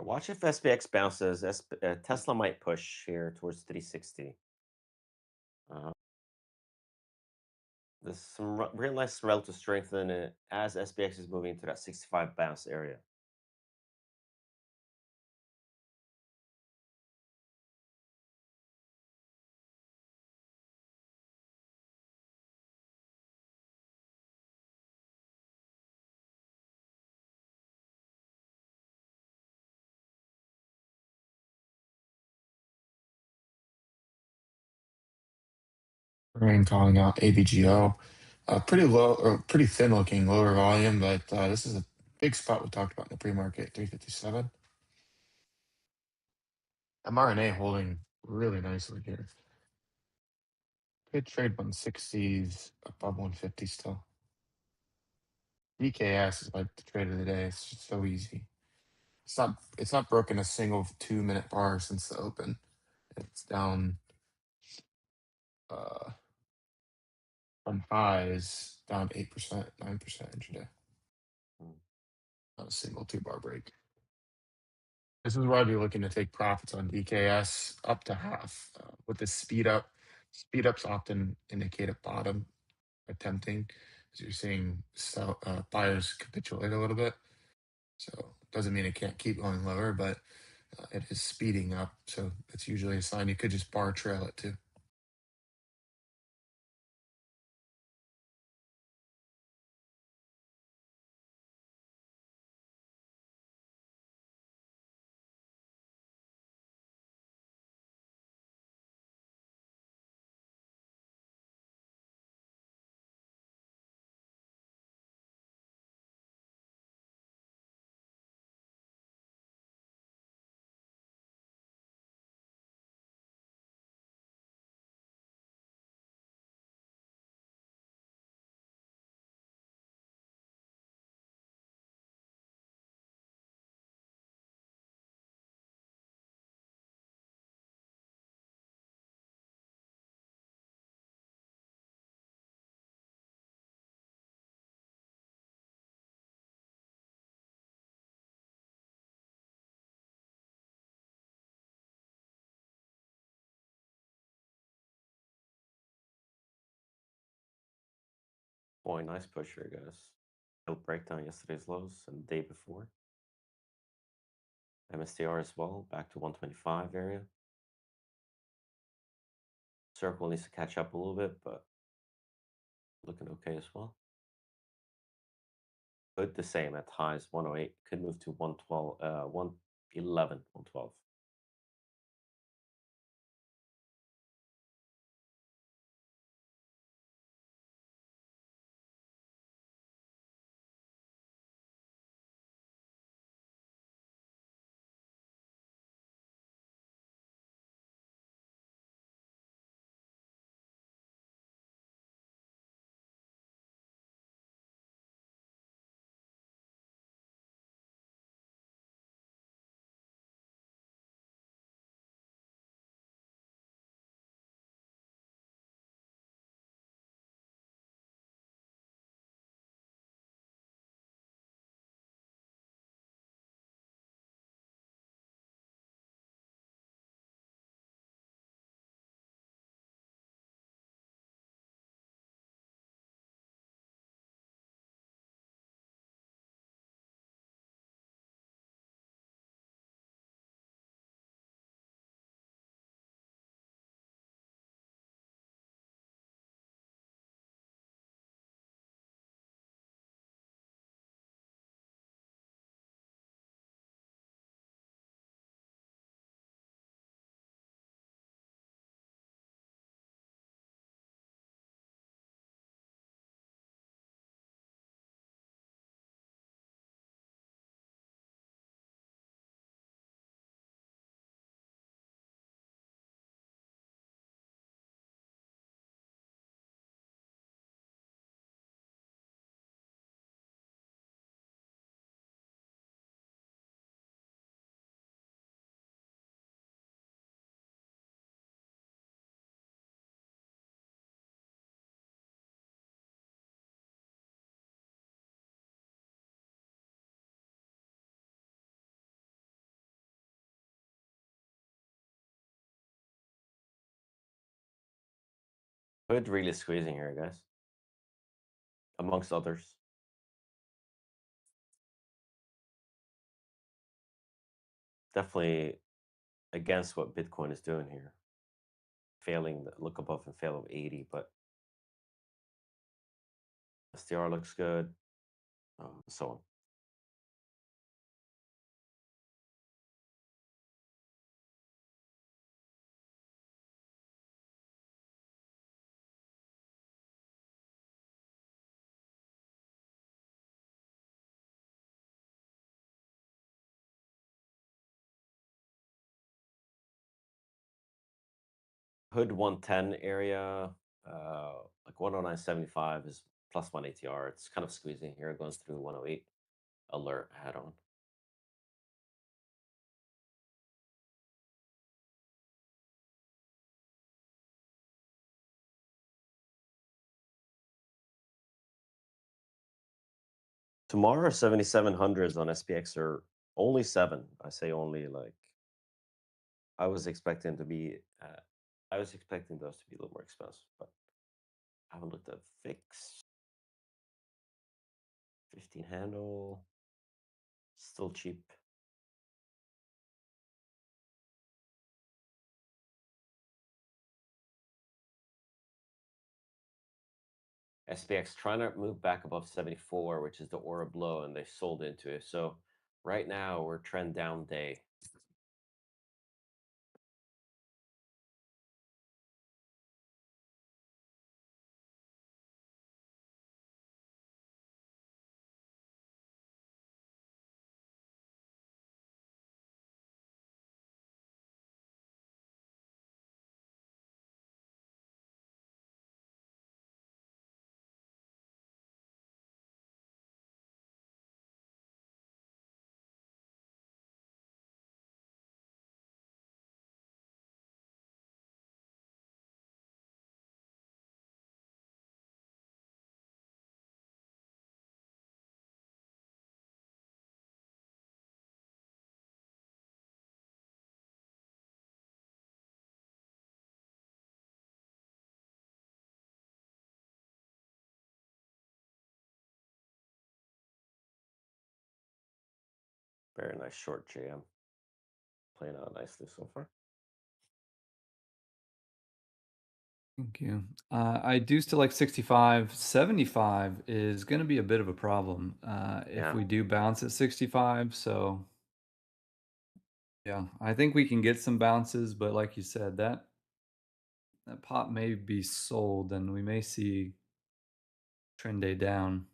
Watch if SPX bounces. Tesla might push here towards 360. Uh, there's some real nice relative strength in it as SPX is moving into that 65 bounce area. Rain calling out ABGO. Pretty low or pretty thin looking, lower volume, but this is a big spot we talked about in the pre-market, 357. mRNA holding really nicely here. Good trade 160s, above 150 still. DKS is like the trade of the day. It's just so easy. It's not broken a single 2-minute bar since the open. It's down uh from highs down 8%, 9% intraday. Mm. Not a single 2-bar break. This is where I'd be looking to take profits on DKS up to half. With the speed up, speed ups often indicate a bottom attempting, as you're seeing buyers capitulate a little bit. So doesn't mean it can't keep going lower, but it is speeding up. So it's usually a sign you could just bar trail it too. Boy, nice push here, guys. It'll break down yesterday's lows and the day before. MSTR as well, back to 125 area. Circle needs to catch up a little bit, but looking okay as well. Good the same at highs 108. Could move to 112, 111, 112. Hood really squeezing here, guys. Amongst others. Definitely against what Bitcoin is doing here. Failing the look above and fail of 80, but SDR looks good. So on. Hood 110 area, like 109.75 is plus one ATR. It's kind of squeezing here, going through 108. Alert head on. Tomorrow, 7700s on SPX are only 7. I say only, like, I was expecting to be, I was expecting those to be a little more expensive, but I haven't looked at fix. 15 handle, still cheap. SPX trying to move back above 74, which is the aura blow, and they sold into it. So right now we're trend down day. Very nice short jam. Playing out nicely so far. Thank you. I do still like 65. 75 is going to be a bit of a problem if Yeah. we do bounce at 65. So, yeah, I think we can get some bounces, but like you said, that pop may be sold, and we may see trend day down.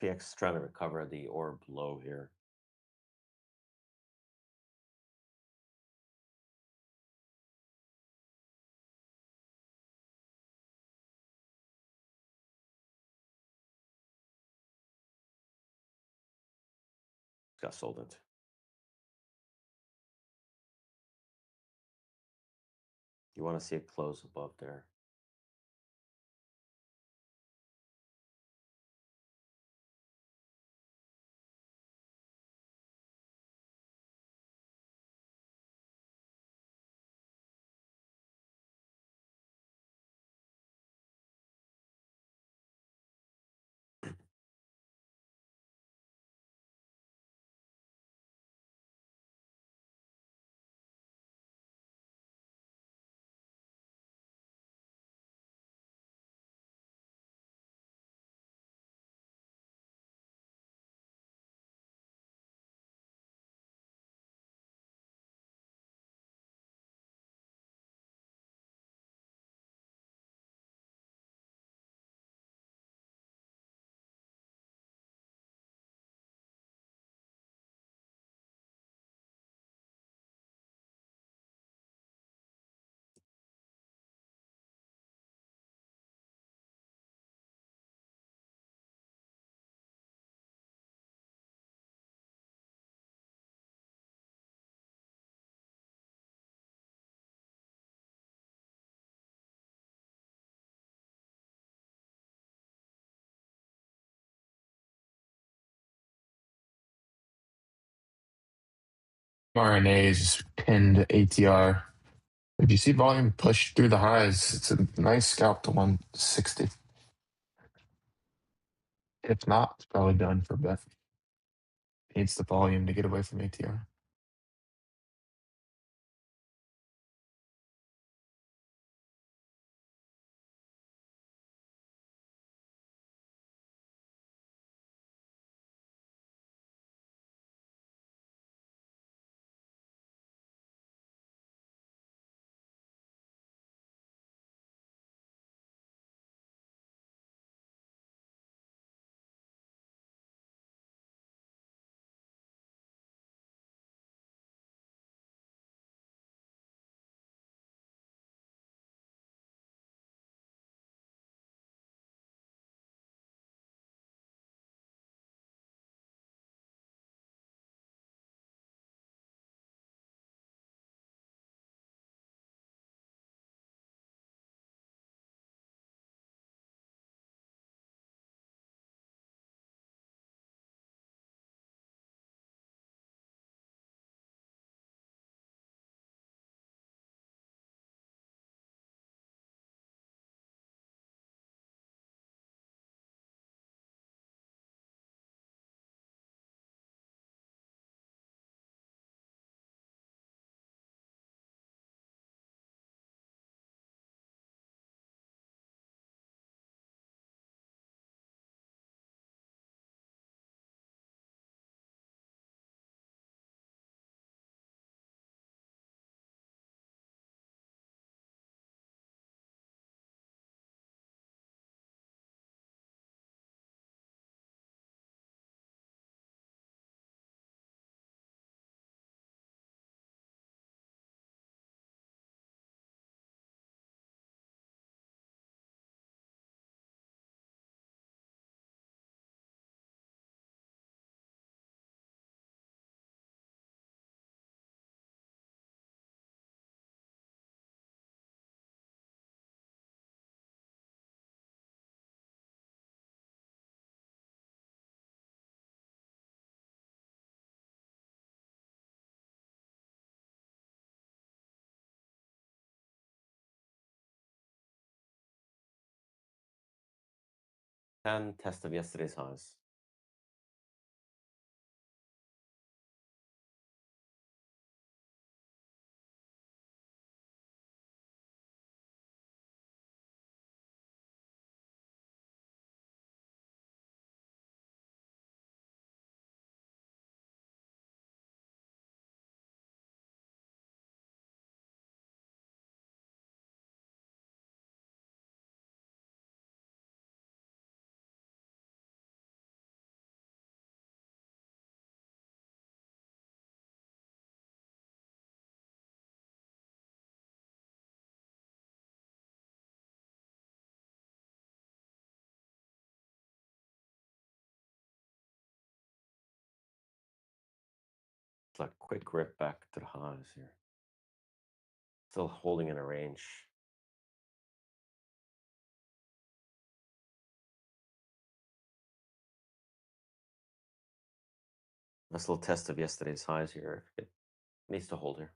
SPX is trying to recover the orb low here. Got sold into. You want to see it close above there. RNA is just pinned ATR. If you see volume push through the highs, it's a nice scalp to 160. If not, it's probably done for Beth. Needs the volume to get away from ATR. And test of yesterday's highs. It's like quick rip back to the highs here. Still holding in a range. Nice little test of yesterday's highs here. It needs to hold here.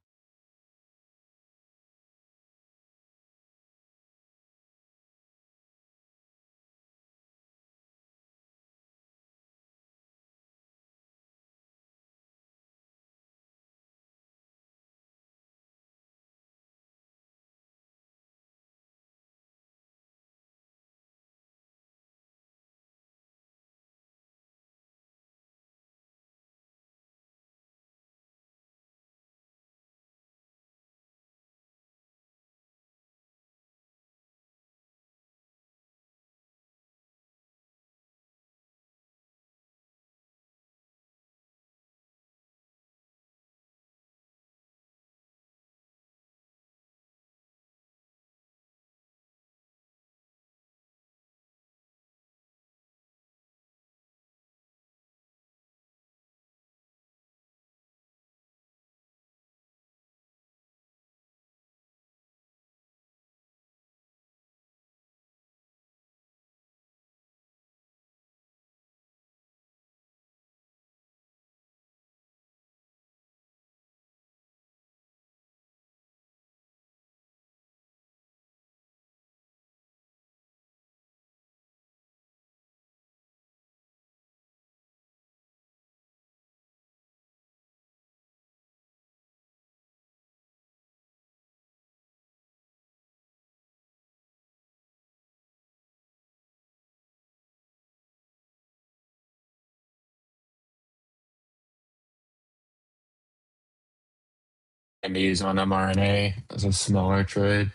And use on mRNA as a smaller trade.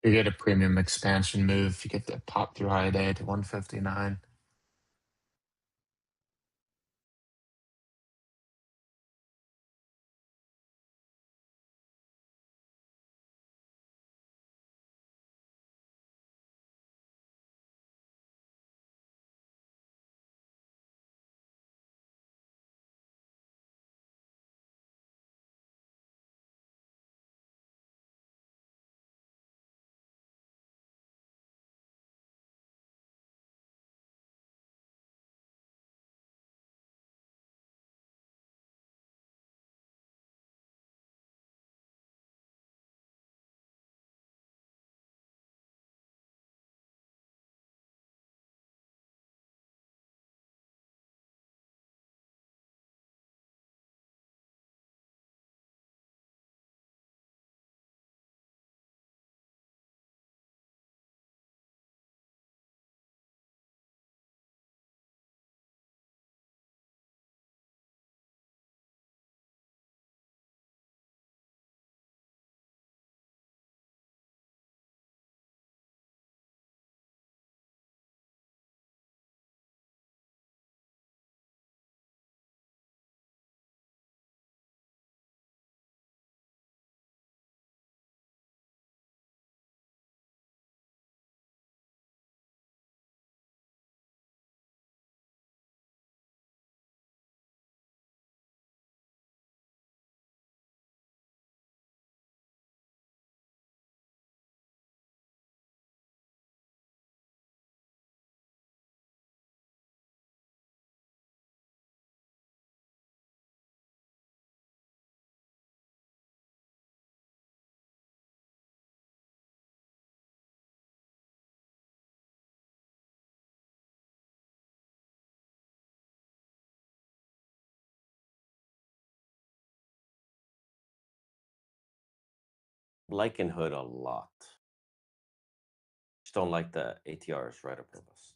You get a premium expansion move. You get the pop through high day to 159. Liking hood a lot. Just don't like the ATRs right above us.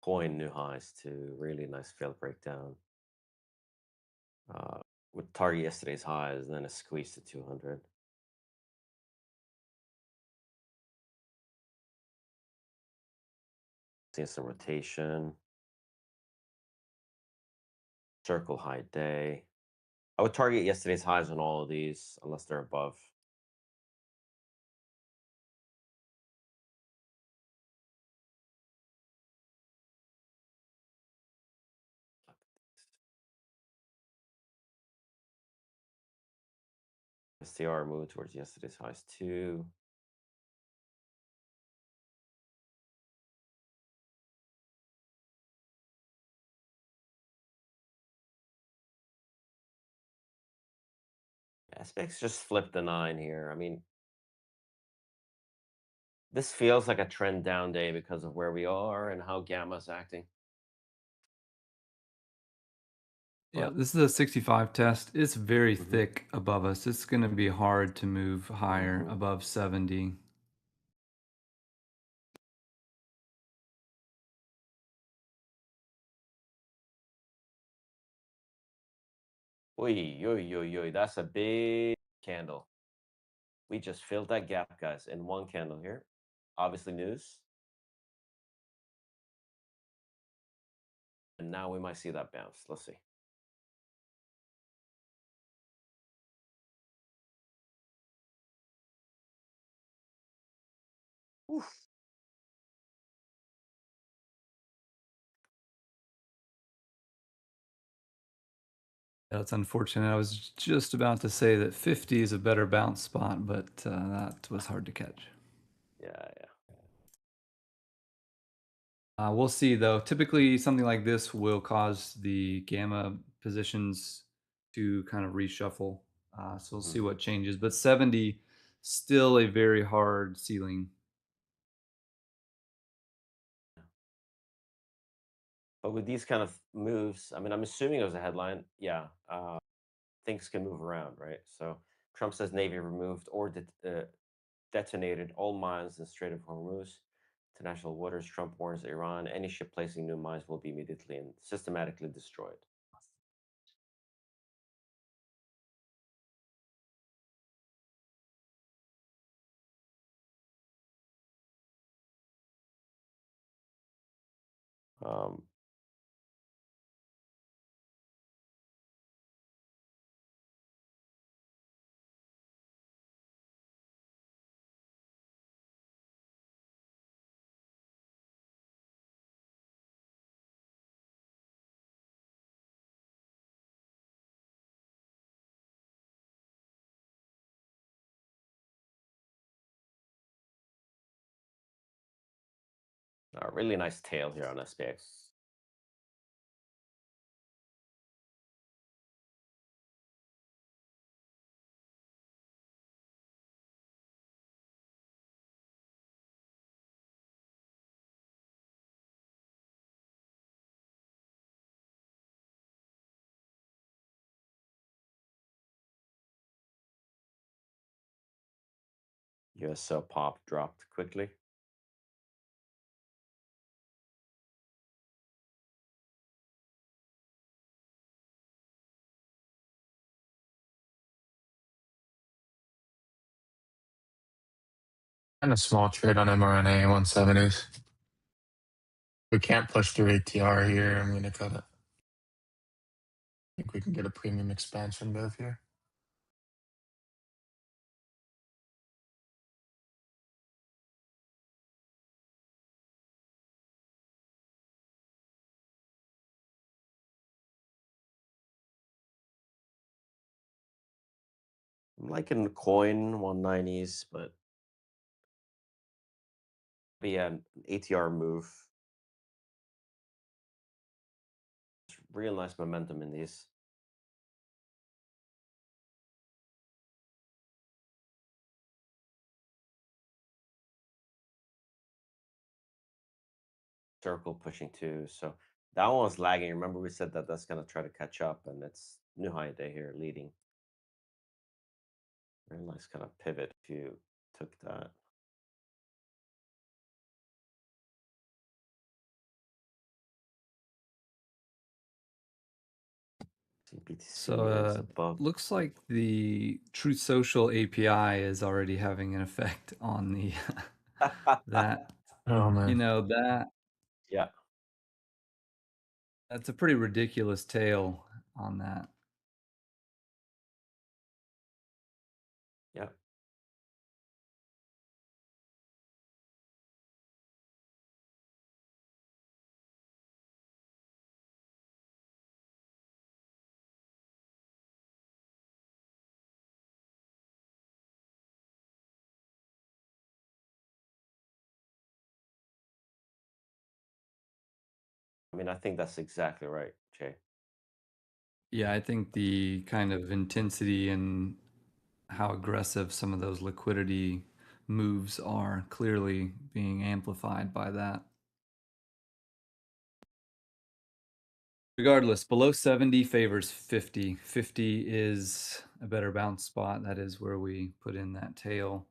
Coin new highs too. Really nice failed breakdown. Uh, with target yesterday's highs, then a squeeze to 200. Seeing some rotation. Circle high day. I would target yesterday's highs on all of these unless they're above. SDR moved towards yesterday's highs too. SPX just flipped the 9 here. I mean, this feels like a trend down day because of where we are and how Gamma's acting. Yeah, But this is a 65 test. It's very mhm, thick above us. It's going to be hard to move higher mhm. above 70. Oy, oy, oy, oy, that's a big candle. We just filled that gap, guys, in one candle here. Obviously news. And now we might see that bounce. Let's see. Oof. That's unfortunate. I was just about to say that 50 is a better bounce spot, but that was hard to catch. Yeah, yeah. We'll see, though. Typically, something like this will cause the gamma positions to kind of reshuffle. So we'll Mhm. see what changes. But 70, still a very hard ceiling. But with these kind of moves, I mean, I'm assuming it was a headline. Yeah, things can move around, right? So Trump says Navy removed or detonated all mines in Strait of Hormuz. International waters. Trump warns Iran any ship placing new mines will be immediately and systematically destroyed. Um, a really nice tail here on SPX. USO pop dropped quickly. And a small trade on mRNA 170s. We can't push through ATR here. I'm going to cut it. I think we can get a premium expansion move here. I'm liking the coin 190s, but yeah, an ATR move. Real nice momentum in these. Circle pushing too. So that one was lagging. Remember we said that that's going to try to catch up, and it's new high day here leading. Very nice kind of pivot if you took that. So CBTC is above. looks like the Truth Social API is already having an effect on the that Oh, you man. know that Yeah, that's a pretty ridiculous tail on that. yeah. I mean, I think that's exactly right, Jay. Yeah, I think the kind of intensity and how aggressive some of those liquidity moves are clearly being amplified by that. Regardless, below 70 favors 50. 50 is a better bounce spot. That is where we put in that tail.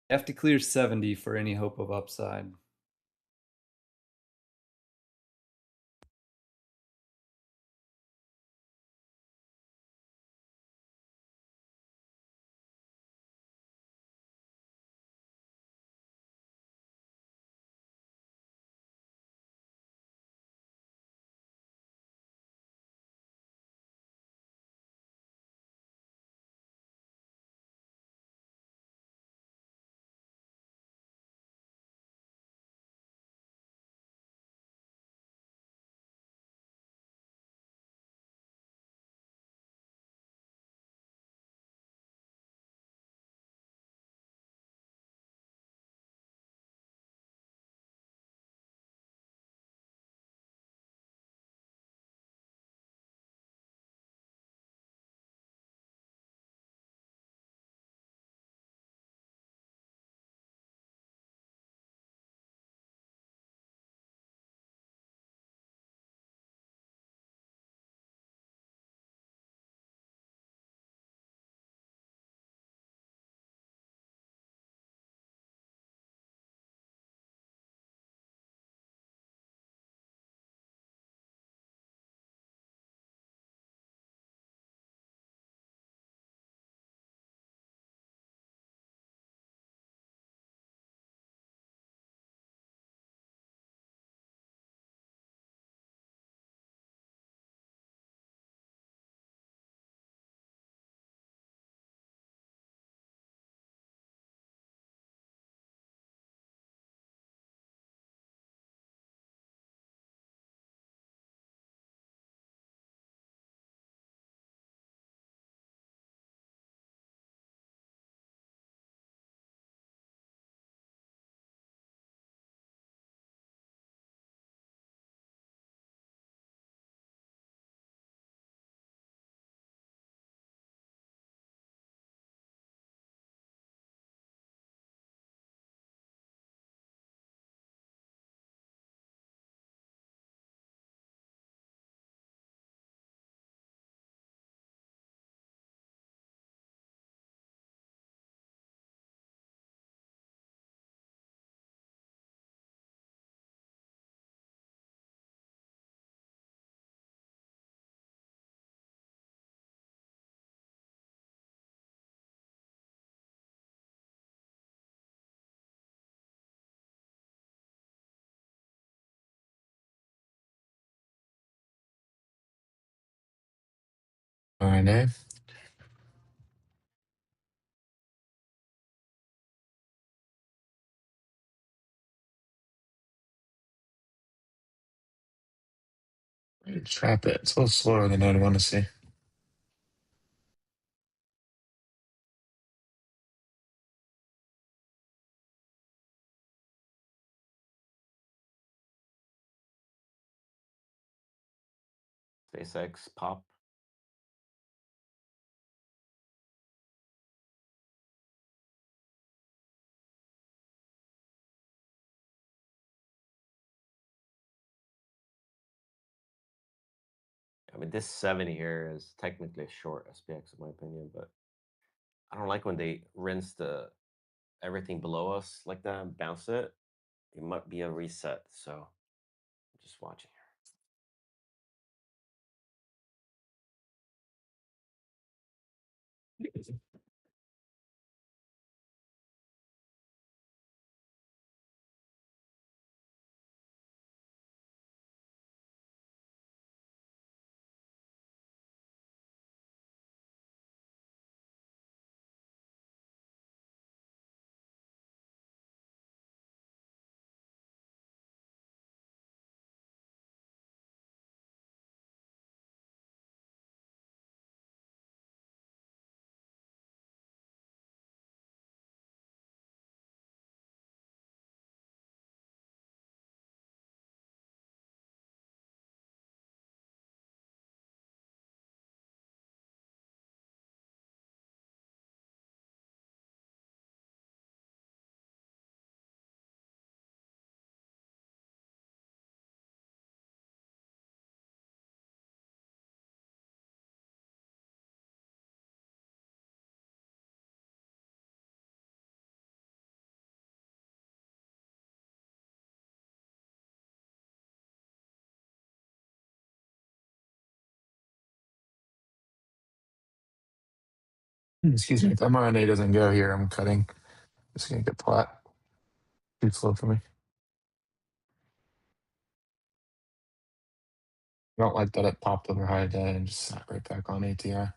You have to clear 70 for any hope of upside. All right, eh? Trap it. It's a little slower than I'd want to see. SpaceX pop. I mean, this 70 here is technically a short SPX in my opinion, but I don't like when they rinse the everything below us like that and bounce it. It might be a reset, so I'm just watching. Excuse me. If mRNA doesn't go here, I'm cutting. It's gonna get flat. Too slow for me. I don't like that it popped over high day and just sat right back on ATI.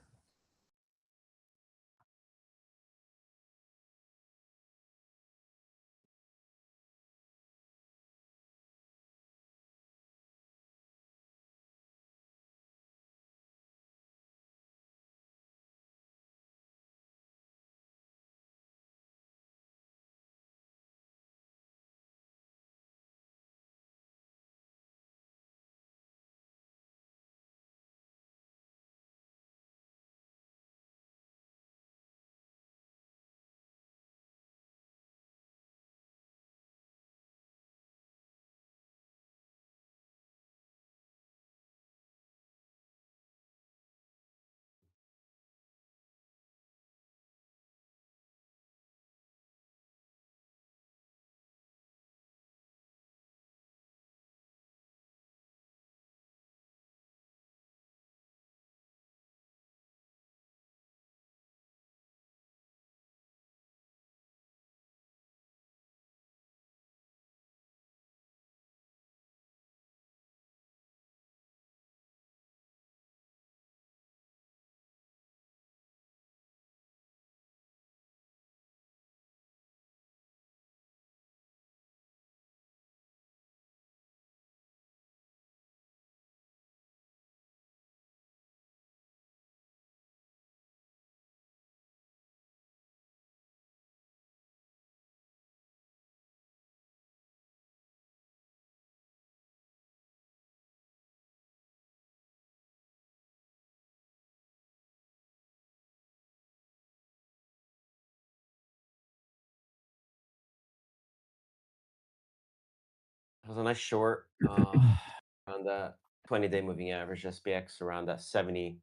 It was a nice short around that 20-day moving average SPX around that 70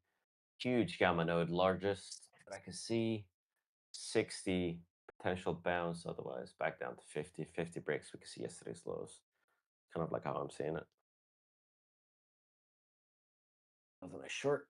huge gamma node, largest that I could see. 60 potential bounce, otherwise back down to 50. 50 breaks, we could see yesterday's lows. Kind of like how I'm seeing it. That was a nice short.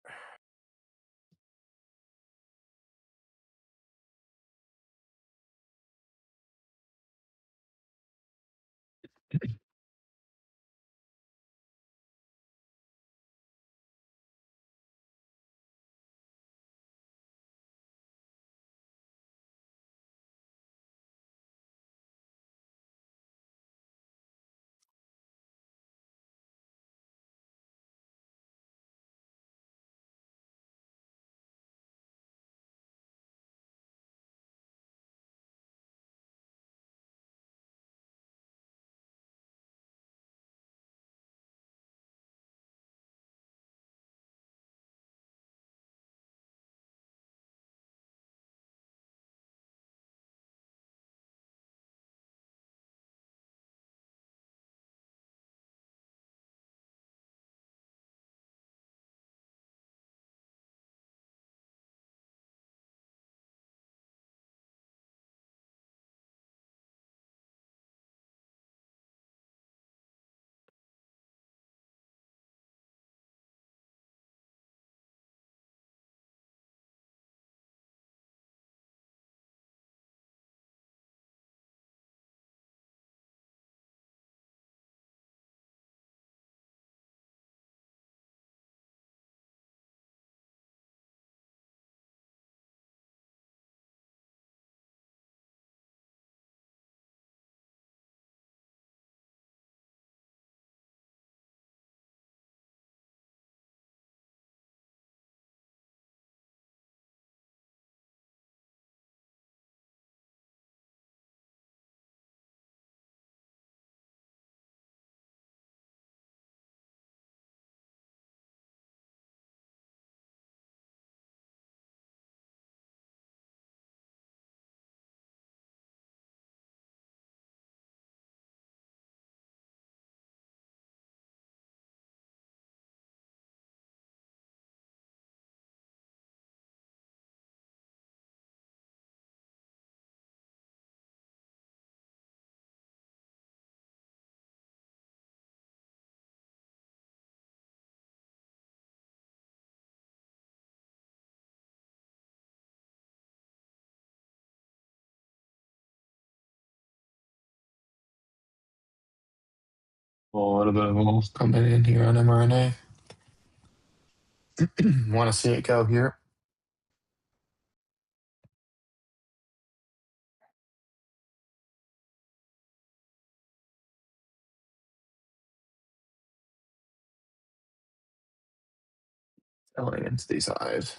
A little bit of wolf coming in here on mRNA. Want to see it go here? Selling into these eyes.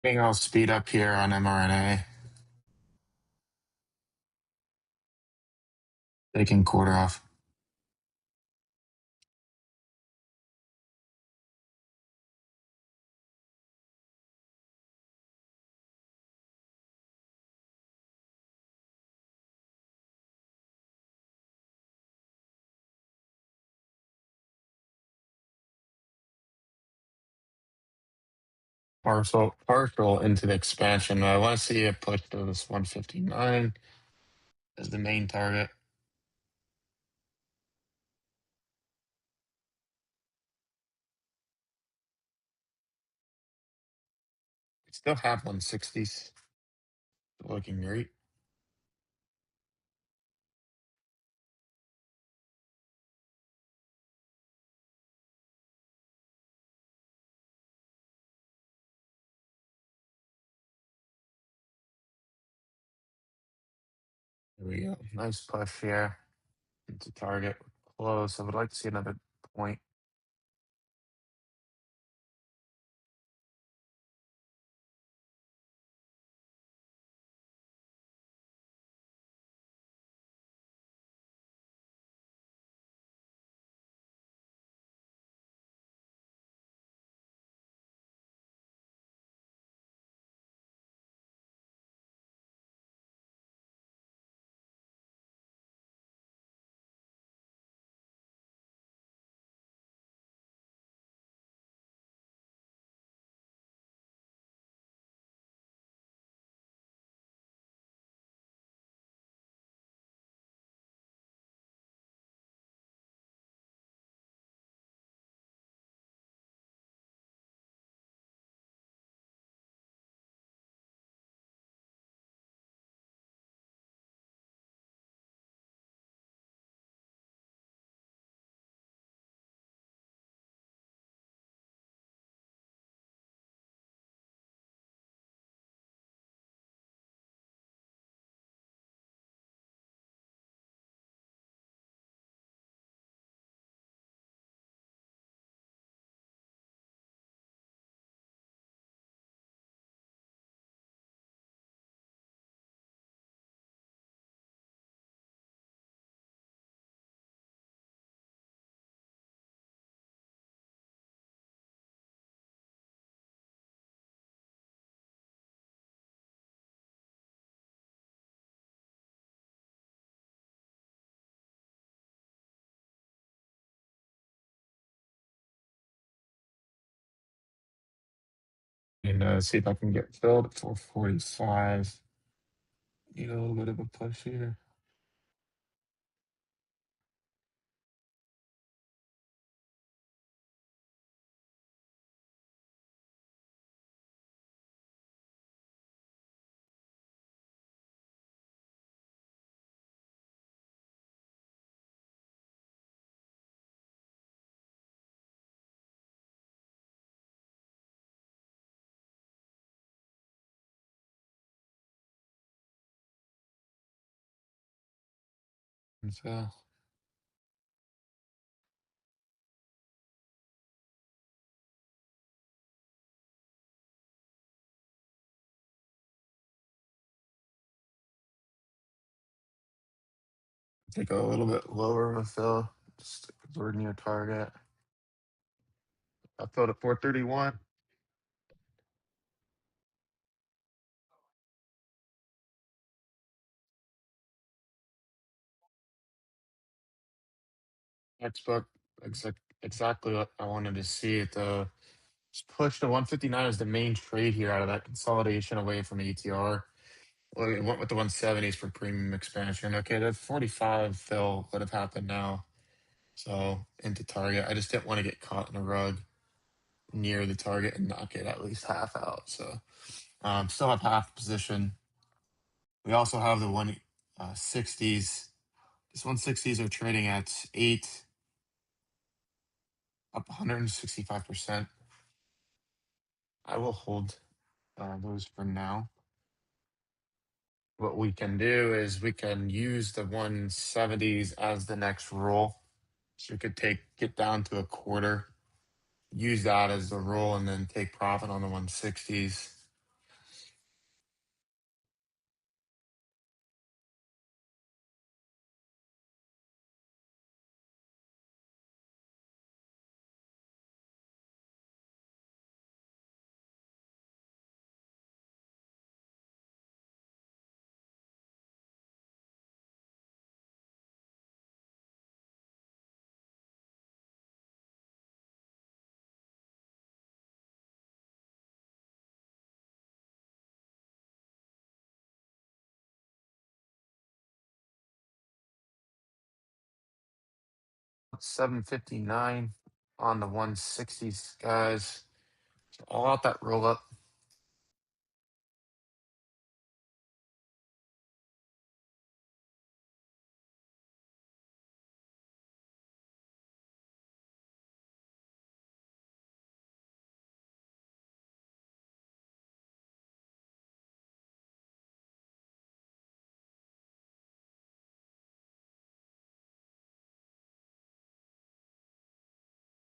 I think I'll speed up here on mRNA. Taking quarter off. Partial into the expansion. I want to see it push to this 159 as the main target. We still have 160s. Looking great. Here we go. Nice push here into target. Close. I would like to see another point. And see if I can get filled at 445. Need a little bit of a push here. And so take a little bit lower of a fill, just because we're near target. I filled at 431. Textbook, exactly what I wanted to see. Just push to 159 as the main trade here out of that consolidation away from ATR. Well, it went with the 170s for premium expansion. Okay, that 45 fill would have happened now. So into target. I just didn't want to get caught in a rug near the target and not get at least half out. So still have half position. We also have the 160s. These 160s are trading at 8, up 165%. I will hold those for now. What we can do is we can use the 170s as the next roll. So we could get down to a quarter, use that as the roll, and then take profit on the 160s. 759 on the 160s, guys. So all out that roll up.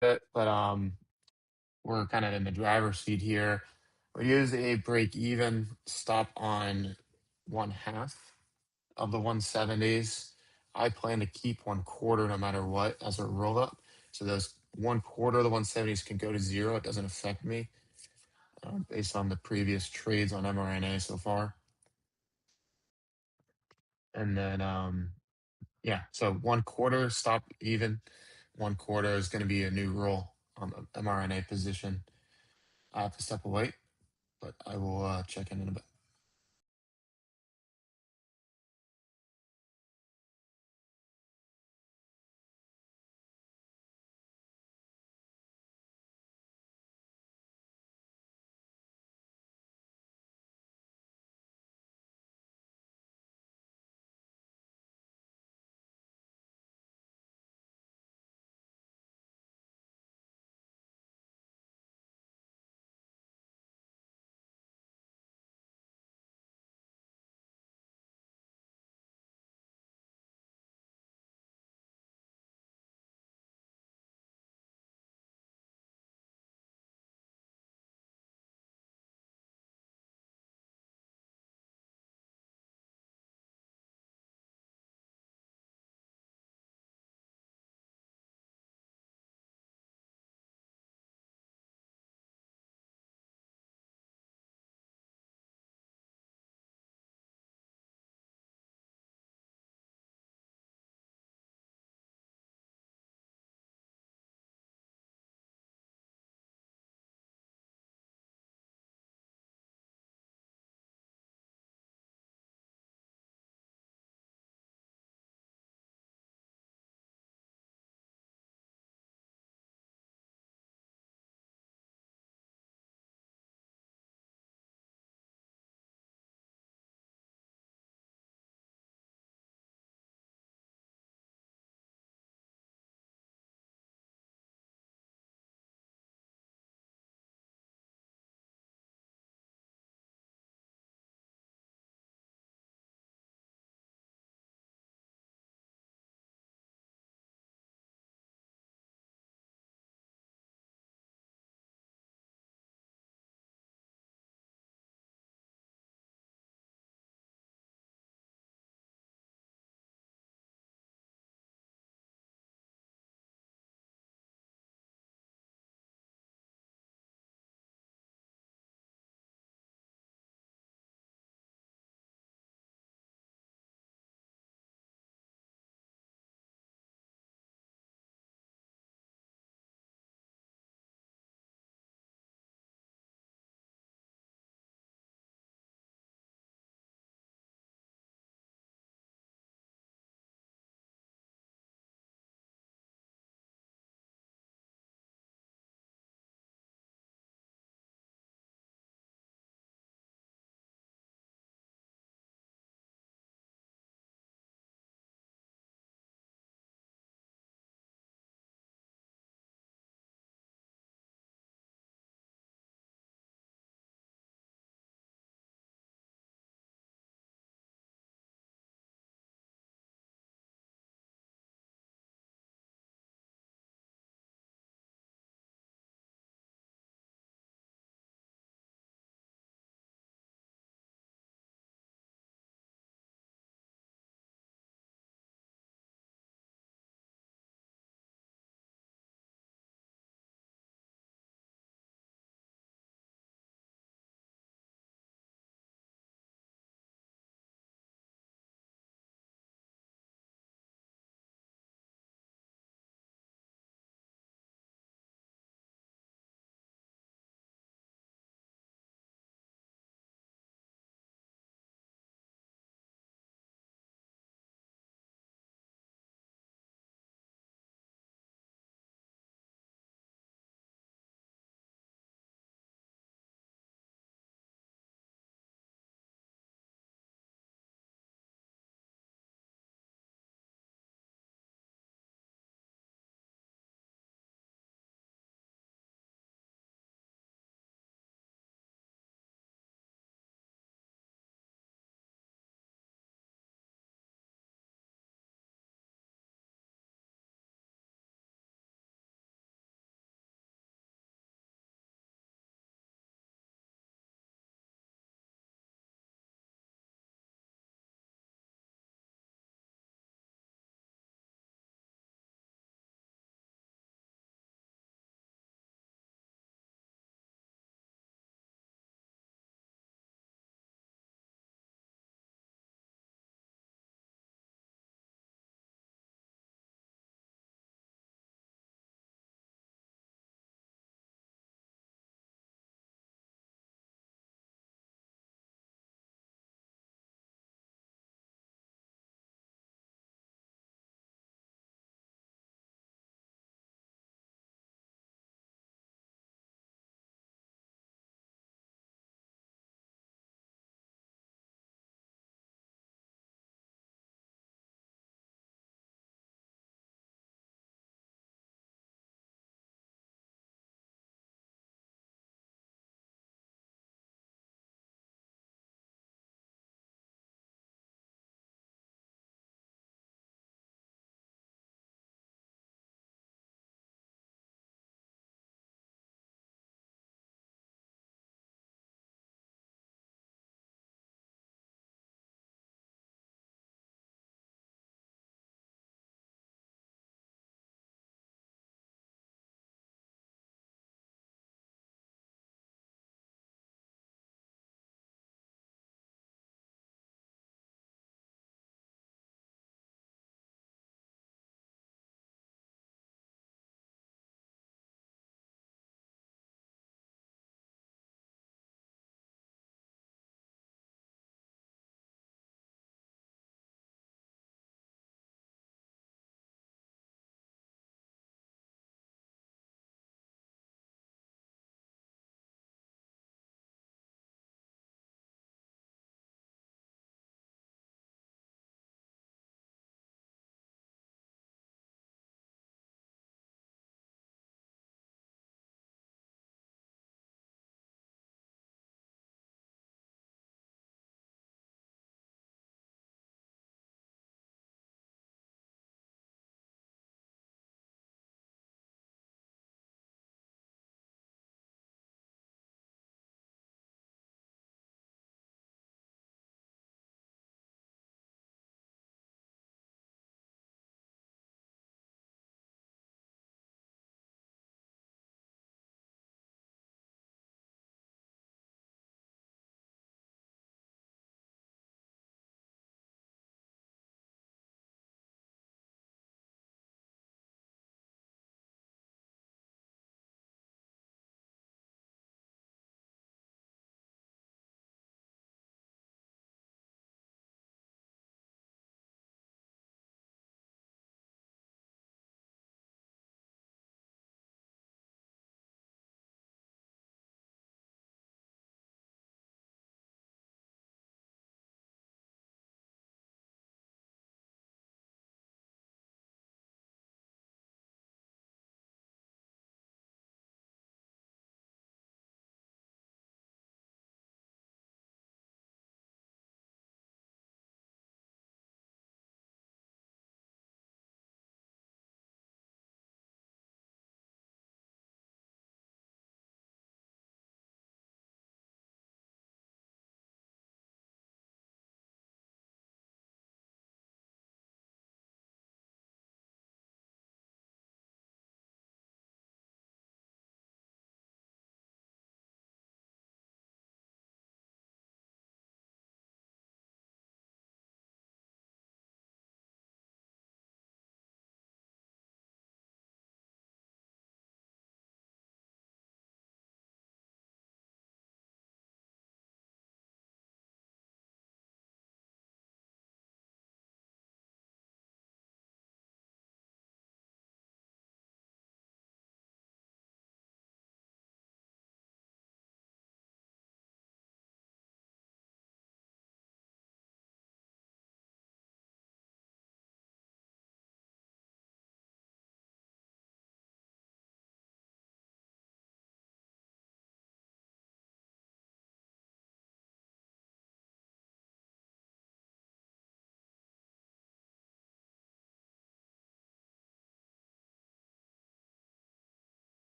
But we're kind of in the driver's seat here. We use a break even stop on 1/2 of the 170s. I plan to keep 1/4 no matter what as a roll up. So those 1/4 of the 170s can go to zero. It doesn't affect me based on the previous trades on mRNA so far. And then, yeah, so 1/4 stop even. 1/4 is going to be a new roll on the mRNA position. I have to step away, but I will check in a bit.